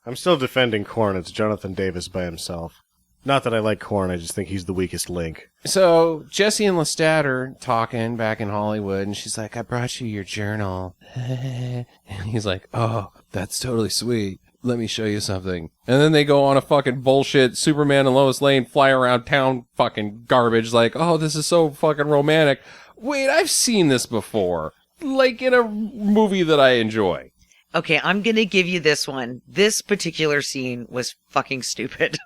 I'm still defending Korn. It's Jonathan Davis by himself. Not that I like Korn, I just think he's the weakest link. So Jesse and Lestat are talking back in Hollywood, and she's like, "I brought you your journal," and he's like, "Oh, that's totally sweet. Let me show you something." And then they go on a fucking bullshit Superman and Lois Lane fly around town fucking garbage. Like, "Oh, this is so fucking romantic." Wait, I've seen this before, like in a movie that I enjoy. Okay, I'm going to give you this one. This particular scene was fucking stupid.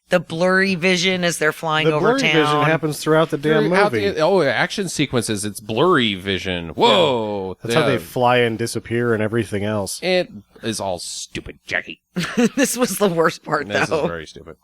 The blurry vision as they're flying The over blurry town. vision happens throughout the damn Out movie. action sequences. It's blurry vision. Whoa, That's how they fly and disappear and everything else. It is all stupid, Jackie. This was the worst part, This though. is very stupid.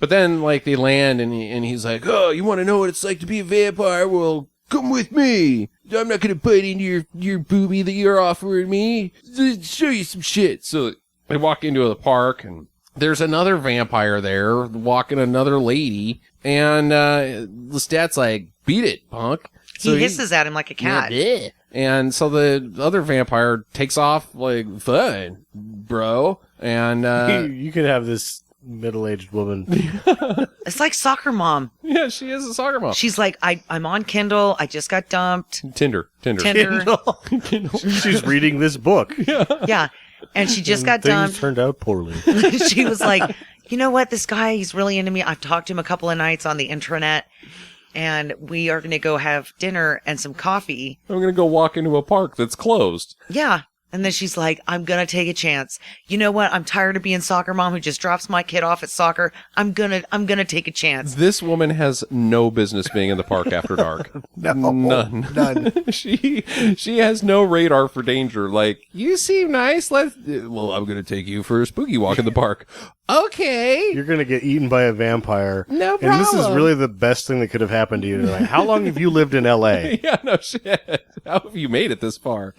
But then, like, they land, and he's like, "Oh, you want to know what it's like to be a vampire? Well, come with me. I'm not going to bite into your booby that you're offering me. Show you some shit." So they walk into the park, and there's another vampire there walking another lady, and Lestat's like, "Beat it, punk." So He hisses at him like a cat. Yeah. And so the other vampire takes off, like, "Fine, bro." And You could have this middle-aged woman. It's like Soccer Mom. yeah, she is a soccer mom. She's like, I'm on Kindle. I just got dumped. Tinder. Tinder. She's reading this book. Yeah. And she just got Things dumped. turned out poorly. She was like, you know what? This guy, he's really into me. I've talked to him a couple of nights on the intranet. and we are going to go have dinner and some coffee. I'm going to go walk into a park that's closed. Yeah. And then she's like, I'm going to take a chance. You know what? I'm tired of being soccer mom who just drops my kid off at soccer. I'm going to take a chance. This woman has no business being in the park after dark. None. She has no radar for danger. Like, you seem nice. I'm going to take you for a spooky walk in the park. Okay. You're going to get eaten by a vampire. No problem. And this is really the best thing that could have happened to you tonight. How long have you lived in L.A.? Yeah, no shit. How have you made it this far?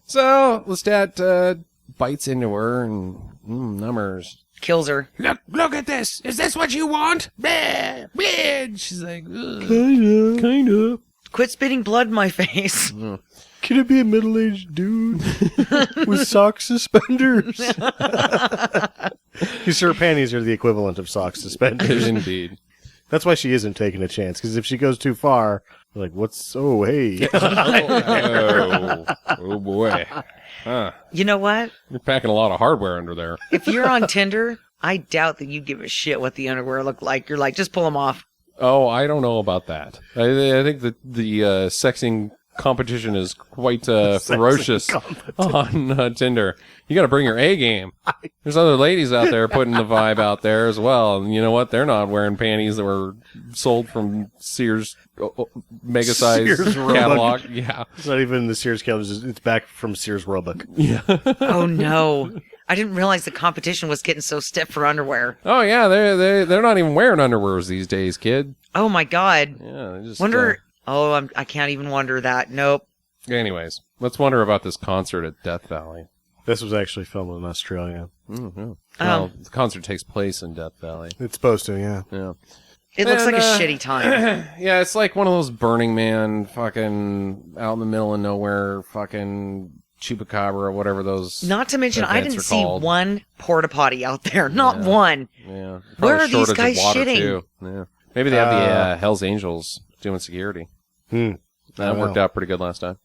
So, Lestat bites into her and numbers. Kills her. Look at this. Is this what you want? Bleh, bleh. She's like, Kinda. Quit spitting blood in my face. Can it be a middle-aged dude with sock suspenders? His her panties are the equivalent of sock suspenders. Indeed. That's why she isn't taking a chance, because if she goes too far, we're like, oh, hey. Oh boy. Huh. You know what? You're packing a lot of hardware under there. If you're on Tinder, I doubt that you give a shit what the underwear look like. You're like, just pull them off. Oh, I don't know about that. I think that the sexing competition is quite ferocious on Tinder. You got to bring your A game. There's other ladies out there putting the vibe out there as well. And you know what? They're not wearing panties that were sold from Sears mega size Sears catalog. Roebuck. Yeah. It's not even the Sears catalog. It's back from Sears Roebuck. Yeah. Oh, no. I didn't realize the competition was getting so stiff for underwear. Oh yeah, they're not even wearing underwears these days, kid. Oh, my God. Yeah. They just, Wonder... I can't even wonder that. Nope. Anyways, let's wonder about this concert at Death Valley. This was actually filmed in Australia. Mm-hmm. Well, the concert takes place in Death Valley. It's supposed to, yeah. Yeah. It looks like a shitty time. Yeah, it's like one of those Burning Man fucking out in the middle of nowhere fucking chupacabra or whatever those. Not to mention, I events didn't are see called. one porta potty out there. Not Yeah. one. Yeah. Where Probably are these shortage of guys water, shitting? too. Yeah. Maybe they have the Hells Angels doing security. That worked out pretty good last time.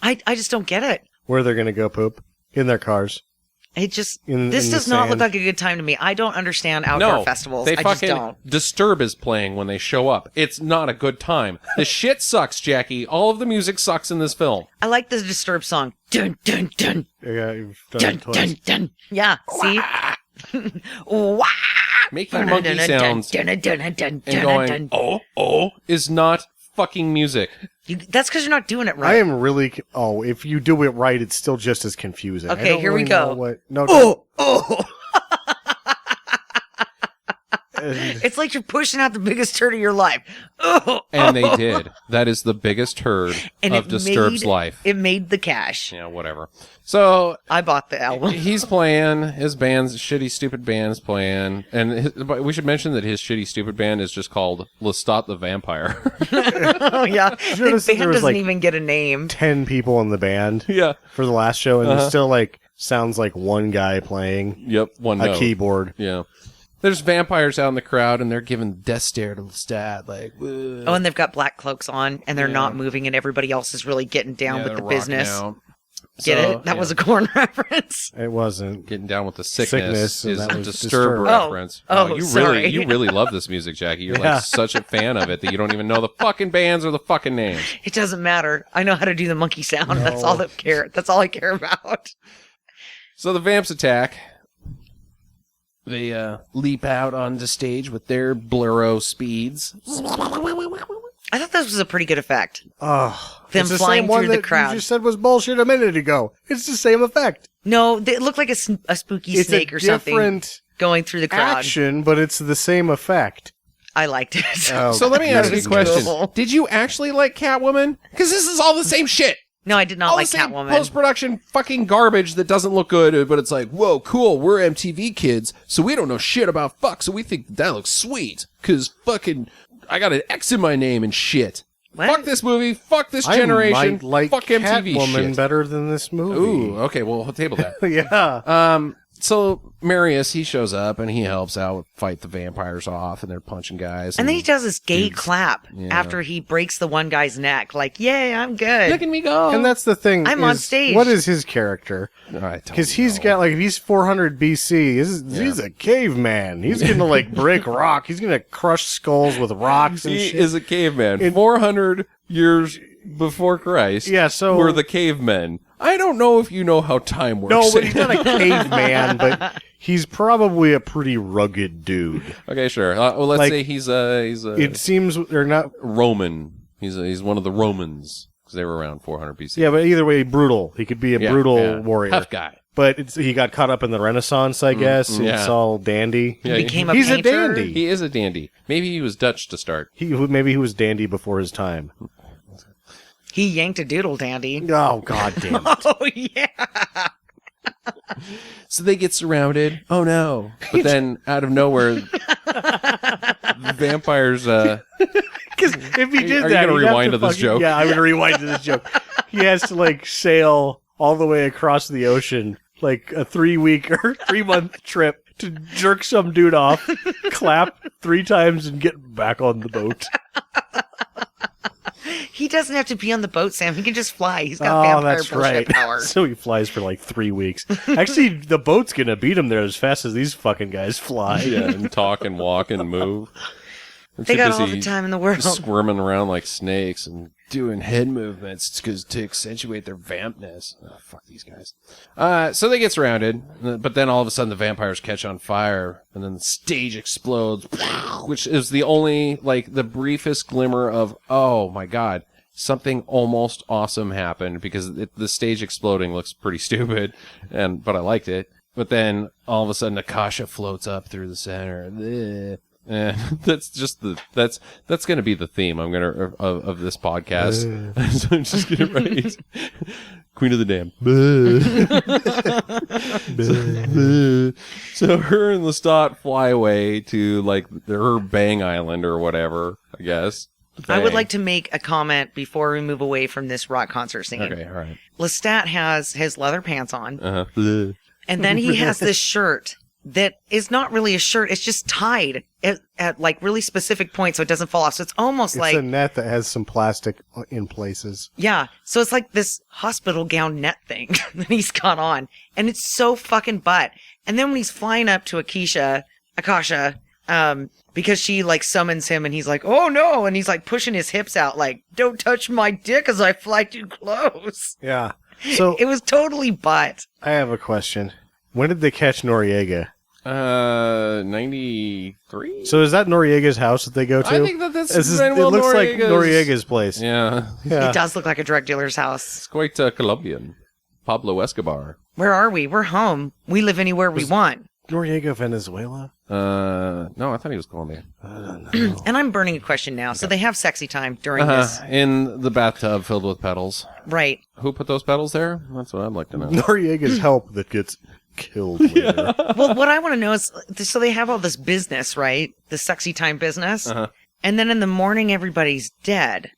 I just don't get it. Where they're going to go poop? In their cars. It just In this the does not look sand. like a good time to me. I don't understand outdoor festivals. They I just fucking don't. Disturb is playing when they show up. It's not a good time. The shit sucks, Jackie. All of the music sucks in this film. I like the Disturbed song. Dun dun dun Yeah, you've done dun it twice. dun dun. Yeah, see. Wah! Making monkey sounds and going, oh, is not fucking music. That's because you're not doing it I right. am really... Oh, if you do it right, it's still just as confusing. Okay, I don't here we really go. know What, no, Oh. and- It's like you're pushing out the biggest turd of your life. Oh. And they did. That is the biggest turd And of it Disturbed's made- life. It made the cash. Yeah, whatever. So I bought the album. he's playing, his band's shitty, stupid band is playing, and but we should mention that his shitty, stupid band is just called Lestat the Vampire. Oh yeah, the noticed that band there was, doesn't like, even get a name. 10 people in the band Yeah. for the last show, and it still, like, sounds like one guy playing Yep, one a note. keyboard. Yeah. There's vampires out in the crowd, and they're giving the death stare to Lestat, like, "Whoa." Oh, and they've got black cloaks on, and they're not moving, and everybody else is really getting down Yeah, with the they're rocking business. out. Get So, it? That yeah. was a corn reference. It wasn't. Getting down with the sickness and is that a was Disturbed Disturbed. reference. Oh, you sorry. you really love this music, Jackie. You're Yeah. like such a fan of it that you don't even know the fucking bands or the fucking names. It doesn't matter. I know how to do the monkey sound. That's all that care. That's all I care about. So the vamps attack. They leap out on the stage with their blurro speeds. I thought this was a pretty good effect. Oh, Them it's the flying same one through the that crowd. You just said was bullshit a minute ago. It's the same effect. No, it looked like a spooky It's snake a or something different going through the crowd. action, but it's the same effect. I liked it. Oh, So let me ask you a That was question. cool. Did you actually like Catwoman? Because this is all the same shit. No, I did not All like the same Catwoman. post-production fucking garbage that doesn't look good, but it's like, whoa, cool, we're MTV kids, so we don't know shit about fuck, so we think that looks sweet, because fucking, I got an X in my name and shit. What? Fuck this movie, fuck this I generation, might like fuck MTV Catwoman shit. better than this movie. Ooh, okay, well, we'll table that. Yeah. So Marius, he shows up and he helps out fight the vampires off, and they're punching guys. And then he does this gay dudes. clap Yeah. after he breaks the one guy's neck. Like, yay, I'm good. Look at me go. And that's the thing. I'm on stage. What is his character? Because He's got like, if he's 400 BC, he's a caveman. He's gonna like break rock. He's gonna crush skulls with rocks and he shit. is a caveman. 400 years before Christ. Yeah, so we're the cavemen. I don't know if you know how time works. No, but he's not a caveman, but he's probably a pretty rugged dude. Okay, sure. Well, let's Like, say he's a It seems they're not. Roman. He's one of the Romans because they were around 400 BC. Yeah, but either way, brutal. He could be a brutal warrior. Tough guy. But he got caught up in the Renaissance, I guess. yeah. It's all dandy. Yeah, Became a He's a painter. dandy. He is a dandy. Maybe he was Dutch to start. Maybe he was dandy before his time. He yanked a doodle dandy. Oh, god damn it. Oh, yeah. So they get surrounded. Oh no! But then out of nowhere, the vampires. Because if he did Are you that, gonna he'd have rewind to this joke? Yeah, I'm gonna rewind to this joke. He has to like sail all the way across the ocean, like a 3-week or 3-month trip to jerk some dude off, clap 3 times, and get back on the boat. He doesn't have to be on the boat, Sam. He can just fly. He's got Oh, vampire that's bullshit right. power. So he flies for like 3 weeks. Actually, the boat's gonna beat him there as fast as these fucking guys fly. Yeah, and talk and walk and move. They're They too got all busy the time in the world. squirming around like snakes and doing head movements to accentuate their vampness. Oh, fuck these guys. So they get surrounded, but then all of a sudden the vampires catch on fire, and then the stage explodes, which is the only, like, the briefest glimmer of, oh my god, something almost awesome happened, because the stage exploding looks pretty stupid, but I liked it. But then all of a sudden Akasha floats up through the center. Bleh. That's just that's going to be the theme of this podcast. So I'm just going to write Queen of the Dam. So her and Lestat fly away to like her Bang Island or whatever, I guess. I would like to make a comment before we move away from this rock concert scene. Okay, all right. Lestat has his leather pants on, Uh-huh. and then he has this shirt that is not really a shirt. It's just tied at like really specific points so it doesn't fall off. So it's almost It's like a net that has some plastic in places. yeah. So it's like this hospital gown net thing that he's got on, and it's so fucking butt. And then when he's flying up to Akasha, because she like summons him, and he's like, "Oh no!" and he's like pushing his hips out, like, "Don't touch my dick as I fly too close." Yeah. So It was totally butt. I have a question. When did they catch Noriega? 93? So is that Noriega's house that they go to? I think that's This is- Manuel it looks like Noriega's- Noriega's place. Yeah. Yeah. It does look like a drug dealer's house. It's quite Colombian. Pablo Escobar. Where are we? We're home. We live anywhere we want. Noriega, Venezuela? No, I thought he was Colombian. I don't know. And I'm burning a question now. So they have sexy time during this. In the bathtub filled with petals. Right. Who put those petals there? That's what I'd like to know. Noriega's help that gets killed later. Well, what I want to know is, so they have all this business, right? The sexy time business. Uh-huh. And then in the morning, everybody's dead.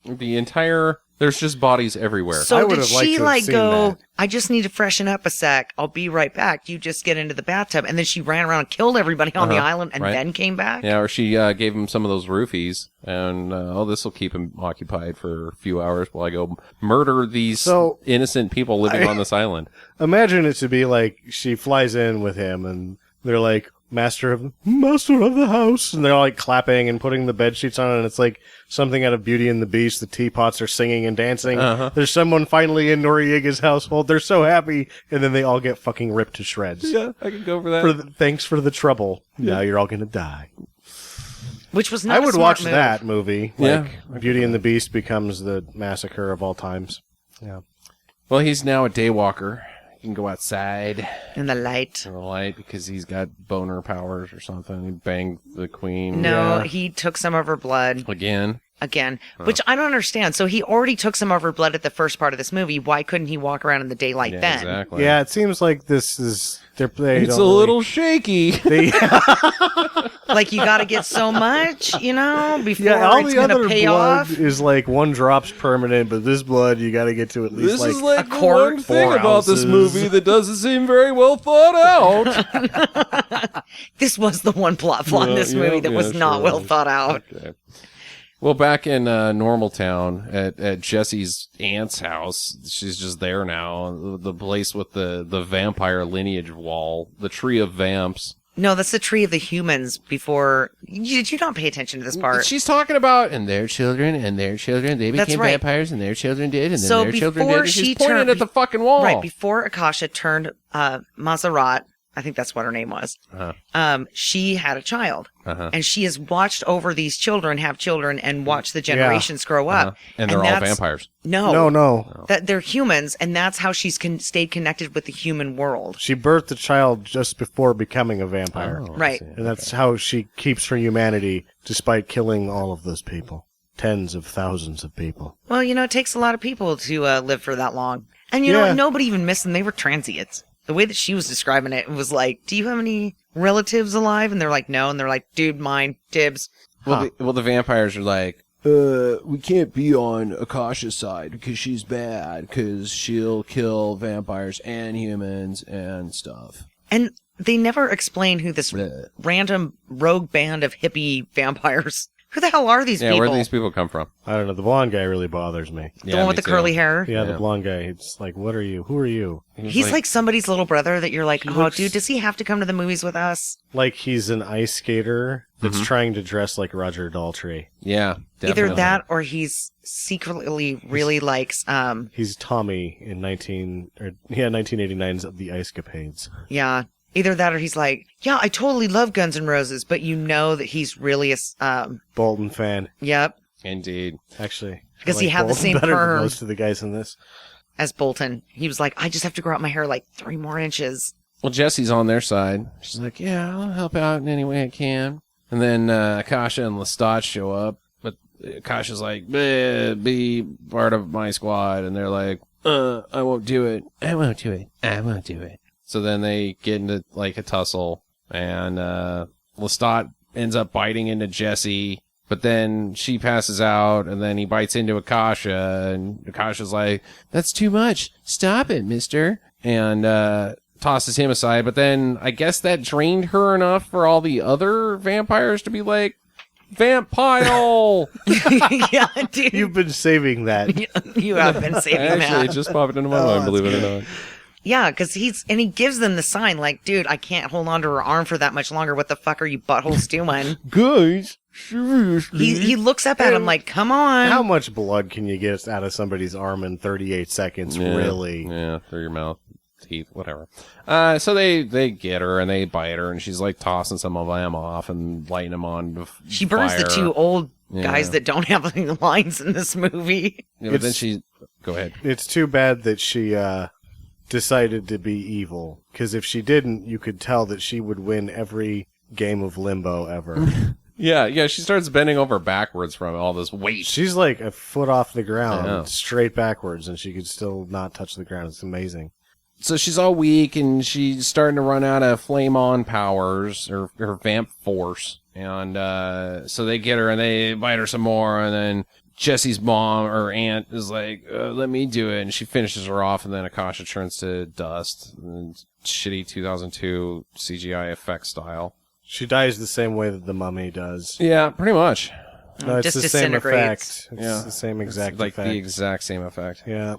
There's just bodies everywhere. I So would did have liked she to have like seen go, that. I just need to freshen up a sec. I'll be right back. You just get into the bathtub. And then she ran around and killed everybody on the island and right. then came back? Yeah, or she gave him some of those roofies, and this will keep him occupied for a few hours while I go murder these innocent people living on this island. Imagine it to be like she flies in with him and they're like, master of the house, and they're all like clapping and putting the bed sheets on, and it's like something out of Beauty and the Beast. The teapots are singing and dancing. There's someone finally in Noriega's household. They're so happy, and then they all get fucking ripped to shreds. Yeah, I can go for that. Thanks for the trouble. Now you're all gonna die. Which was not I a would smart watch move. that movie. Yeah. Like Beauty and the Beast becomes the massacre of all times. Yeah. Well, he's now a daywalker. He can go outside In the light. in the light because he's got boner powers or something. He banged the queen. No, he took some of her blood Again. which I don't understand. So he already took some of her blood at the first part of this movie. Why couldn't he walk around in the daylight Yeah, then? exactly. Yeah, it seems like this is... They It's a don't really- little shaky. They, Like, you got to get so much, before Yeah, all it's the going other to pay blood off. is like one drop's permanent, but this blood you got to get to at least This is like a the quart, one thing 4 about this ounces. movie that doesn't seem very well thought out. This was the one plot flaw in this movie that was not well thought out. Okay. Well, back in Normal Town at Jesse's aunt's house, she's just there now. The place with the vampire lineage wall, the tree of vamps. No, that's the tree of the humans before. Did you not pay attention to this part? She's talking about, and their children, they That's became right. vampires, and their children did, and So then their children did. before And she she's pointing turned- at the fucking wall. Right, before Akasha turned Maserat, I think that's what her name was, she had a child. And she has watched over these children have children and watched the generations grow up. And they're all that's- vampires. No. That they're humans, and that's how she's stayed connected with the human world. She birthed a child just before becoming a vampire. Oh, I Right. see. And that's how she keeps her humanity despite killing all of those people. Tens of thousands of people. Well, it takes a lot of people to live for that long. And you know what? Nobody even missed them. They were transients. The way that she was describing it was like, do you have any relatives alive? And they're like, no. And they're like, dude, mine, dibs. Well, the vampires are like, we can't be on Akasha's side because she's bad, because she'll kill vampires and humans and stuff. And they never explain who this Bleh. random rogue band of hippie vampires. Who the hell are these people? Yeah, where do these people come from? I don't know. The blonde guy really bothers me. The one with the curly hair? Yeah, Yeah. the blonde guy. It's like, what are you? Who are you? He's like somebody's little brother that you're like, oh, looks- dude, does he have to come to the movies with us? Like he's an ice skater that's trying to dress like Roger Daltrey. Yeah, definitely. Either that or he's secretly really likes, He's Tommy in 1989's The Ice Capades. yeah. Either that or he's like, yeah, I totally love Guns N' Roses, but you know that he's really Bolton fan. yep, Indeed. Actually. Because I he like had the Bolton same better than perm. most of the guys in this. as Bolton. He was like, I just have to grow out my hair like 3 more inches. Well, Jesse's on their side. She's like, yeah, I'll help out in any way I can. And then Akasha and Lestat show up. But Akasha's like, be part of my squad. And they're like, I won't do it. I won't do it. I won't do it. So then they get into like a tussle. And Lestat ends up biting into Jesse. But then she passes out, and then he bites into Akasha, and Akasha's like, that's too much. Stop it, mister. And tosses him aside. But then I guess that drained her enough for all the other vampires to be like, vampire! Yeah, dude. You've been saving that. You have been saving Actually, it that. just popped into my mind, believe it or not. Yeah, because he gives them the sign like, dude, I can't hold on to her arm for that much longer. What the fuck are you buttholes doing? Guys, seriously. He looks up at him like, come on. How much blood can you get out of somebody's arm in 38 seconds, really? Yeah, through your mouth, teeth, whatever. So they get her and they bite her, and she's like tossing some of them off and lighting them on. She burns the fire. 2 old Yeah. guys that don't have any lines in this movie. Yeah, but then It's- she. Go ahead. It's too bad that she decided to be evil, because if she didn't, you could tell that she would win every game of Limbo ever. Yeah, she starts bending over backwards from all this weight. She's like a foot off the I know. ground, straight backwards, and she could still not touch the ground. It's amazing. So she's all weak, and she's starting to run out of flame-on powers, or her vamp force. And so they get her, and they bite her some more, and then Jesse's mom, or aunt, is like, let me do it. And she finishes her off, and then Akasha turns to dust. Shitty 2002 CGI effect style. She dies the same way that the mummy does. Yeah, pretty much. No, it's Just the same disintegrates. effect. It's Yeah. the same exact It's like effect. the exact same effect. Yeah.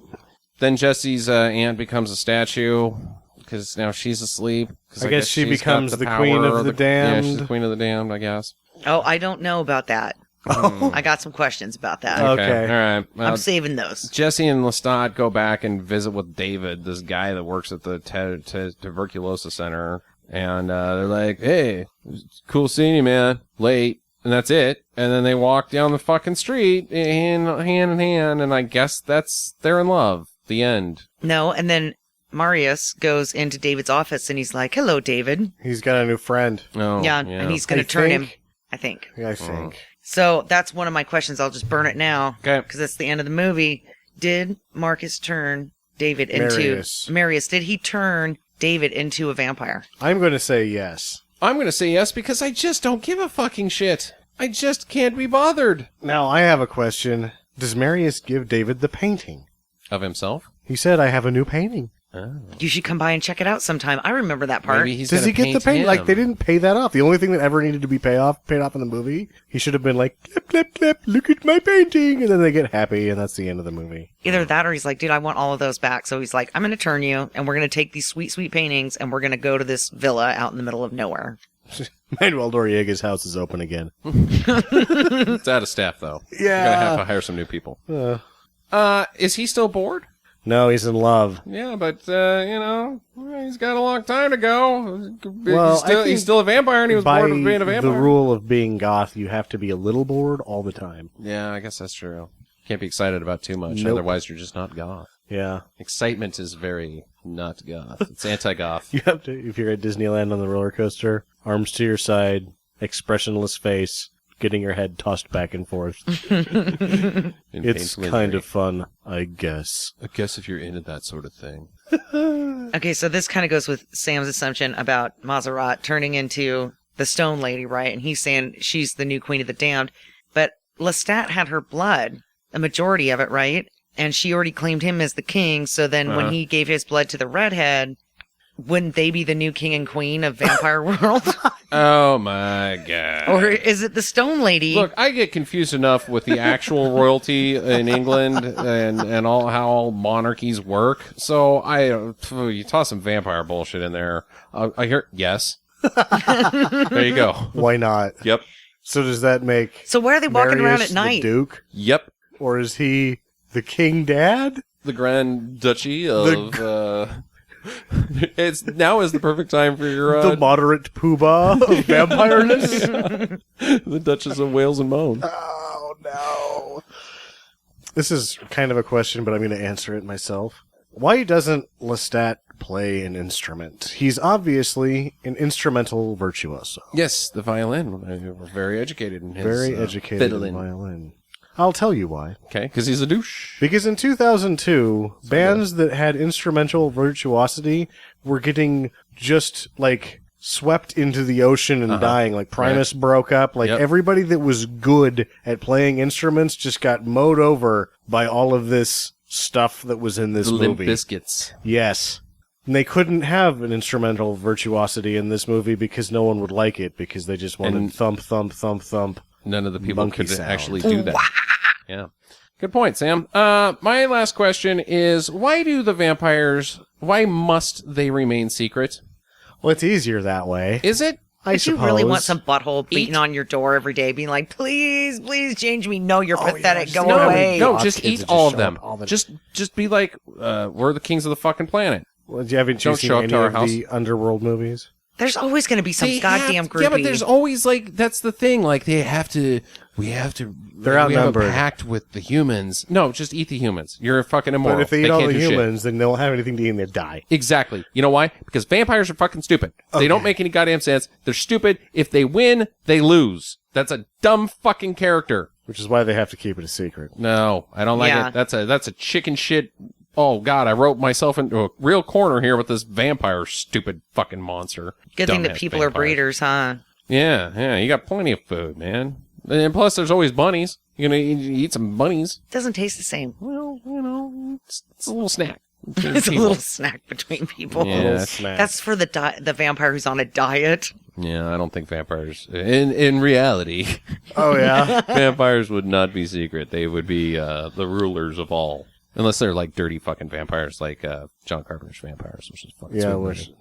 Then Jesse's aunt becomes a statue, because now she's asleep. 'Cause I guess she she's got becomes the queen power of the Yeah, she's damned. the queen of the damned, I guess. Oh, I don't know about that. I got some questions about that. Okay. All right. Well, I'm saving those. Jesse and Lestat go back and visit with David, this guy that works at the tuberculosis center. And they're like, hey, cool seeing you, man. Late. And that's it. And then they walk down the fucking street hand in hand. And I guess they're in love. The end. No, and then Marius goes into David's office and he's like, hello, David. He's got a new friend. Oh, yeah, and he's going I to turn him, think- I think. I think. So that's one of my questions. I'll just burn it now. Okay. Because that's the end of the movie. Did Marcus turn David into... Marius. Marius, did he turn David into a vampire? I'm going to say yes. I'm going to say yes because I just don't give a fucking shit. I just can't be bothered. Now, I have a question. Does Marius give David the painting? Of himself? He said, I have a new painting. You should come by and check it out sometime. I remember that part. Maybe he's Does gonna he get the paint painting? him. Like, they didn't pay that off. The only thing that ever needed to be paid off in the movie, he should have been like, clap, clap, clap, look at my painting. And then they get happy, and that's the end of the movie. Either that or he's like, dude, I want all of those back. So he's like, I'm going to turn you, and we're going to take these sweet, sweet paintings, and we're going to go to this villa out in the middle of nowhere. Manuel Noriega's house is open again. It's out of staff, though. Yeah. You're going to have to hire some new people. Is he still bored? No, he's in love. Yeah, but, he's got a long time to go. Well, He's still a vampire, and he was By bored of being a vampire. the rule of being goth, you have to be a little bored all the time. Yeah, I guess that's true. Can't be excited about too much, Nope. otherwise you're just not goth. Yeah. Excitement is very not goth. It's anti-goth. You have to, if you're at Disneyland on the roller coaster, arms to your side, expressionless face, getting your head tossed back and forth. It's kind of fun, I guess. I guess if you're into that sort of thing. Okay, so this kind of goes with Sam's assumption about Maserat turning into the Stone Lady, right? And he's saying she's the new Queen of the Damned. But Lestat had her blood, a majority of it, right? And she already claimed him as the king, so then when he gave his blood to the redhead, wouldn't they be the new king and queen of Vampire World? Oh my god. Or is it the Stone Lady? Look, I get confused enough with the actual royalty in England and all how all monarchies work. So you toss some vampire bullshit in there. I hear yes. There you go. Why not? Yep. So does that make So why are they walking around Marius at night? the Duke? Yep. Or is he the King Dad? The Grand Duchy of it's now is the perfect time for your The moderate poobah of vampireness? the Duchess of Wales and Moan. Oh, no. This is kind of a question, but I'm going to answer it myself. Why doesn't Lestat play an instrument? He's obviously an instrumental virtuoso. Yes, the violin. We're very educated in his Very educated fiddling. in violin. I'll tell you why. Okay, because he's a douche. Because in 2002, bands that had instrumental virtuosity were getting just, like, swept into the ocean and dying. Like, Primus broke up. Like, everybody that was good at playing instruments just got mowed over by all of this stuff that was in this The movie. Limp Bizkits. Yes. And they couldn't have an instrumental virtuosity in this movie because no one would like it, because they just wanted thump, thump, thump, thump. None of the people Monkey could sound. actually do that. Yeah. Good point, Sam. My last question is, why must they remain secret? Well, it's easier that way. Is it? I But you suppose. really want some butthole beating on your door every day, being like, please, please change me. No, you're pathetic. just Go no, away. No, Goth just kids eat that all just of show them. up all the- Just be like, we're the kings of the fucking planet. Well, haven't you Don't seen show up any to our of house. the Underworld movies? There's always going to be some goddamn groupie. Yeah, but there's always like that's the thing. Like we have to. They're we have a outnumbered. pact with the humans. No, just eat the humans. You're fucking immoral. But if they eat all can't the do shit. humans, then they won't have anything to eat and they die. Exactly. You know why? Because vampires are fucking stupid. They don't make any goddamn sense. They're stupid. If they win, they lose. That's a dumb fucking character. Which is why they have to keep it a secret. No, I don't like Yeah. it. That's a chicken shit. Oh God, I wrote myself into a real corner here with this vampire stupid fucking monster. Good thing that Dumbass people are vampire. breeders, huh? Yeah, you got plenty of food, man. And plus, there's always bunnies. You know, you eat some bunnies. Doesn't taste the same. Well, it's a little snack. It's a little snack between people. Yeah. Little snack. That's for the vampire who's on a diet. Yeah, I don't think vampires. In reality, Oh, yeah? vampires would not be secret. They would be the rulers of all, unless they're like dirty fucking vampires, like John Carpenter's vampires, which is fucking Yeah, sweet.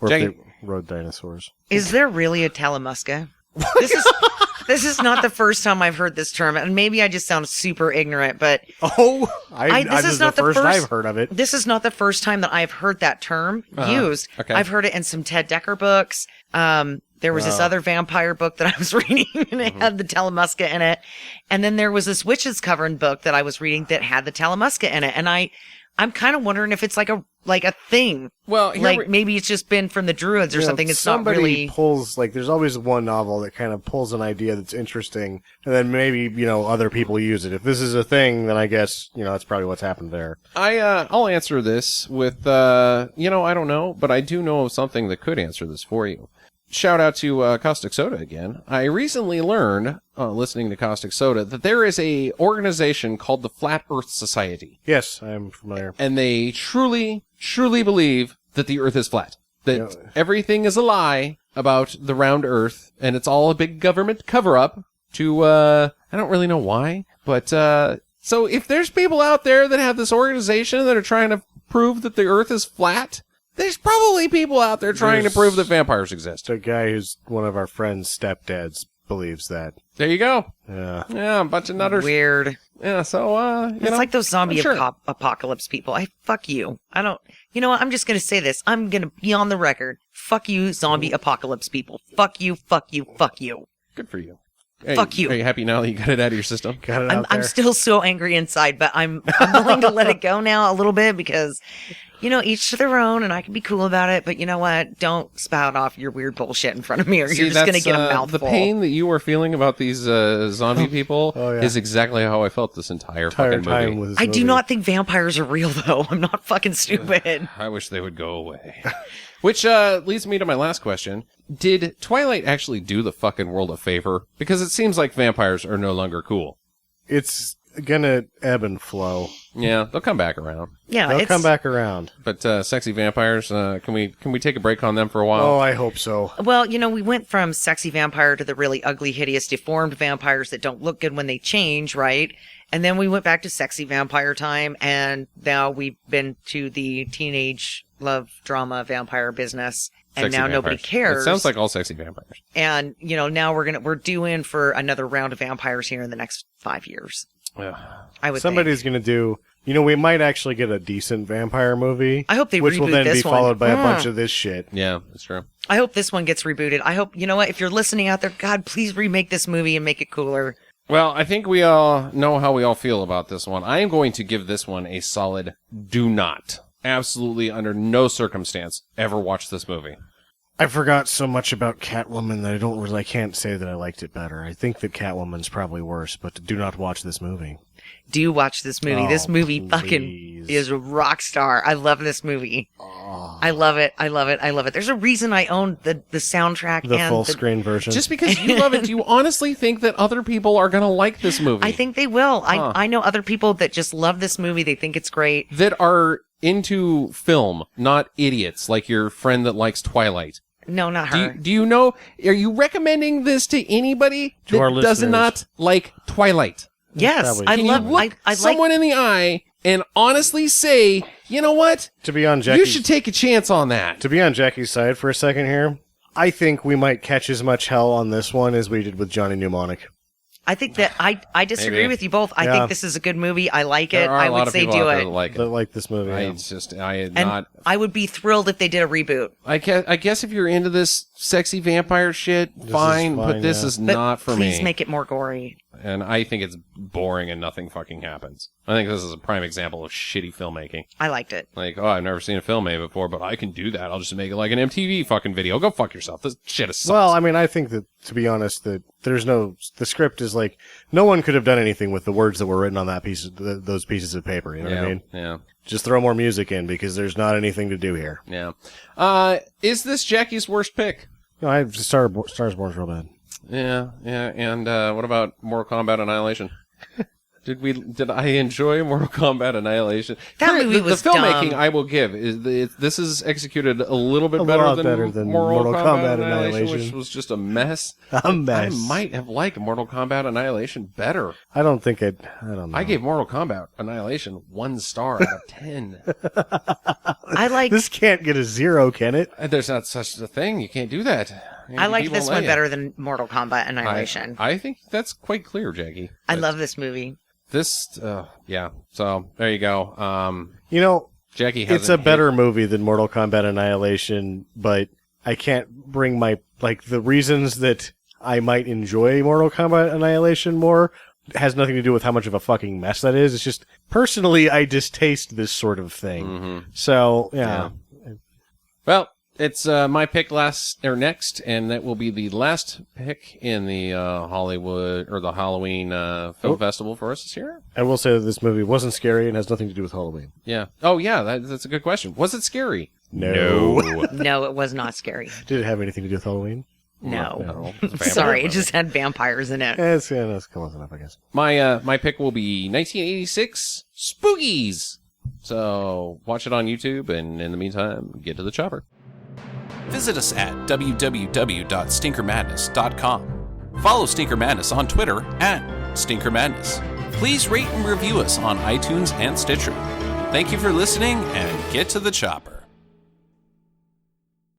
Or Jackie- if they rode dinosaurs. Is there really a Talamusca? This is not the first time I've heard this term, and maybe I just sound super ignorant, but Oh! this is not the first I've heard of it. This is not the first time that I've heard that term used. Okay. I've heard it in some Ted Decker books. There was this other vampire book that I was reading, and it had the Talamusca in it. And then there was this witches covering book that I was reading that had the Talamusca in it. And I'm kind of wondering if it's like a thing. Well, here like we- maybe it's just been from the Druids or You know, something. It's not somebody really. pulls, like, there's always one novel that kind of pulls an idea that's interesting, and then maybe, other people use it. If this is a thing, then I guess, that's probably what's happened there. I'll answer this with I don't know, but I do know of something that could answer this for you. shout out to Caustic Soda again. I recently learned, listening to Caustic Soda, that there is a organization called the Flat Earth Society. Yes, I'm familiar. And they truly, truly believe that the Earth is flat. That everything is a lie about the round Earth, and it's all a big government cover-up to, I don't really know why, but, so if there's people out there that have this organization that are trying to prove that the Earth is flat, there's probably people out there trying to prove that vampires exist. The guy who's one of our friends' stepdads believes that. There you go. Yeah. Yeah, a bunch of nutters. Weird. Yeah, so, It's like those zombie sure. apocalypse people. Fuck you. You know what? I'm just going to say this. I'm going to be on the record. Fuck you, zombie apocalypse people. Fuck you, fuck you, fuck you. Good for you. Hey, Fuck you. Are you happy now that you got it out of your system? Got it out there. I'm still so angry inside, but I'm willing to let it go now a little bit because, each to their own, and I can be cool about it. But you know what? Don't spout off your weird bullshit in front of me, or you're just going to get a mouthful. The pain that you were feeling about these zombie people yeah. is exactly how I felt this entire fucking time movie. with this I do movie. not think vampires are real, though. I'm not fucking stupid. I wish they would go away. Which leads me to my last question. Did Twilight actually do the fucking world a favor? Because it seems like vampires are no longer cool. It's gonna ebb and flow. Yeah, they'll come back around. Yeah, They'll come back around. But sexy vampires, can we take a break on them for a while? Oh, I hope so. Well, we went from sexy vampire to the really ugly, hideous, deformed vampires that don't look good when they change, right? And then we went back to sexy vampire time, and now we've been to the teenage love drama vampire business, and Sexy now nobody vampires. cares. It sounds like all sexy vampires. And now we're due in for another round of vampires here in the next 5 years. Yeah. I would Somebody's think. gonna do. We might actually get a decent vampire movie. I hope they which will reboot then this be one. followed by a bunch of this shit. Yeah, that's true. I hope this one gets rebooted. I hope, you know what, if you're listening out there, God, please remake this movie and make it cooler. Well, I think we all know how we all feel about this one. I am going to give this one a solid do not. Absolutely, under no circumstance, ever watch this movie. I forgot so much about Catwoman that I can't say that I liked it better. I think that Catwoman's probably worse, but do not watch this movie. Do watch this movie. Oh, this movie please. fucking is a rock star. I love this movie. I love it. I love it. I love it. There's a reason I own the soundtrack The and full screen version. Just because you love it, do you honestly think that other people are going to like this movie? I think they will. Huh. I know other people that just love this movie. They think it's great. that are into film, not idiots like your friend that likes Twilight. No, not Do her. you, do you know, are you recommending this to anybody To our that does listeners. not like Twilight? Yes, Probably. I Can love. you look I someone in the eye and honestly say, you know what? to be on You Jackie's, should take a chance on that. to be on Jackie's side for a second here, I think we might catch as much hell on this one as we did with Johnny Mnemonic. I think that I disagree Maybe. with you both. I Yeah. think this is a good movie. I like it. There are I a lot would of say people do out there it. that like That it. like this movie. I yeah. just, I had And not. I would be thrilled if they did a reboot. I guess if you're into this sexy vampire shit, fine, but fine, this yeah. is But not for please me. make it more gory. And I think it's boring and nothing fucking happens. I think this is a prime example of shitty filmmaking. I liked it. Like, oh, I've never seen a film made before, but I can do that. I'll just make it like an MTV fucking video. Go fuck yourself. This shit is sucks. Well, I mean, I think that, to be honest, that the script is like, no one could have done anything with the words that were written on that those pieces of paper, you know what I mean? Yeah. Just throw more music in because there's not anything to do here. Yeah. Is this Jackie's worst pick? No, I just Stars Born's real bad. Yeah. And what about Mortal Kombat Annihilation? Did I enjoy Mortal Kombat Annihilation? That movie was the filmmaking dumb. I will give is this is executed a little bit A better lot than, better than Mortal Mortal Kombat Kombat Annihilation, which Annihilation. was just a mess. A mess. I might have liked Mortal Kombat Annihilation better. I don't know. I gave Mortal Kombat Annihilation 1 star out of 10. I like This can't get a 0, can it? There's not such a thing. You can't do that. I like People this let one you. better than Mortal Kombat Annihilation. I think that's quite clear, Jackie. I But love this movie. this. Yeah. So there you go. You know, Jackie has it's a better movie than Mortal Kombat Annihilation, but I can't bring the reasons that I might enjoy Mortal Kombat Annihilation more has nothing to do with how much of a fucking mess that is. It's just, personally, I distaste this sort of thing. Mm-hmm. So, yeah. Well, It's my pick next, and that will be the last pick in the Hollywood or the Halloween film festival for us this year. I will say that this movie wasn't scary and has nothing to do with Halloween. Yeah. Oh, yeah. That's a good question. Was it scary? No. No, it was not scary. Did it have anything to do with Halloween? No. Sorry, it just had vampires in it. That's close enough, I guess. My pick will be 1986 Spookies. So watch it on YouTube, and in the meantime, get to the chopper. Visit us at www.stinkermadness.com. Follow Stinker Madness on Twitter at Stinker Madness. Please rate and review us on iTunes and Stitcher. Thank you for listening, and get to the chopper.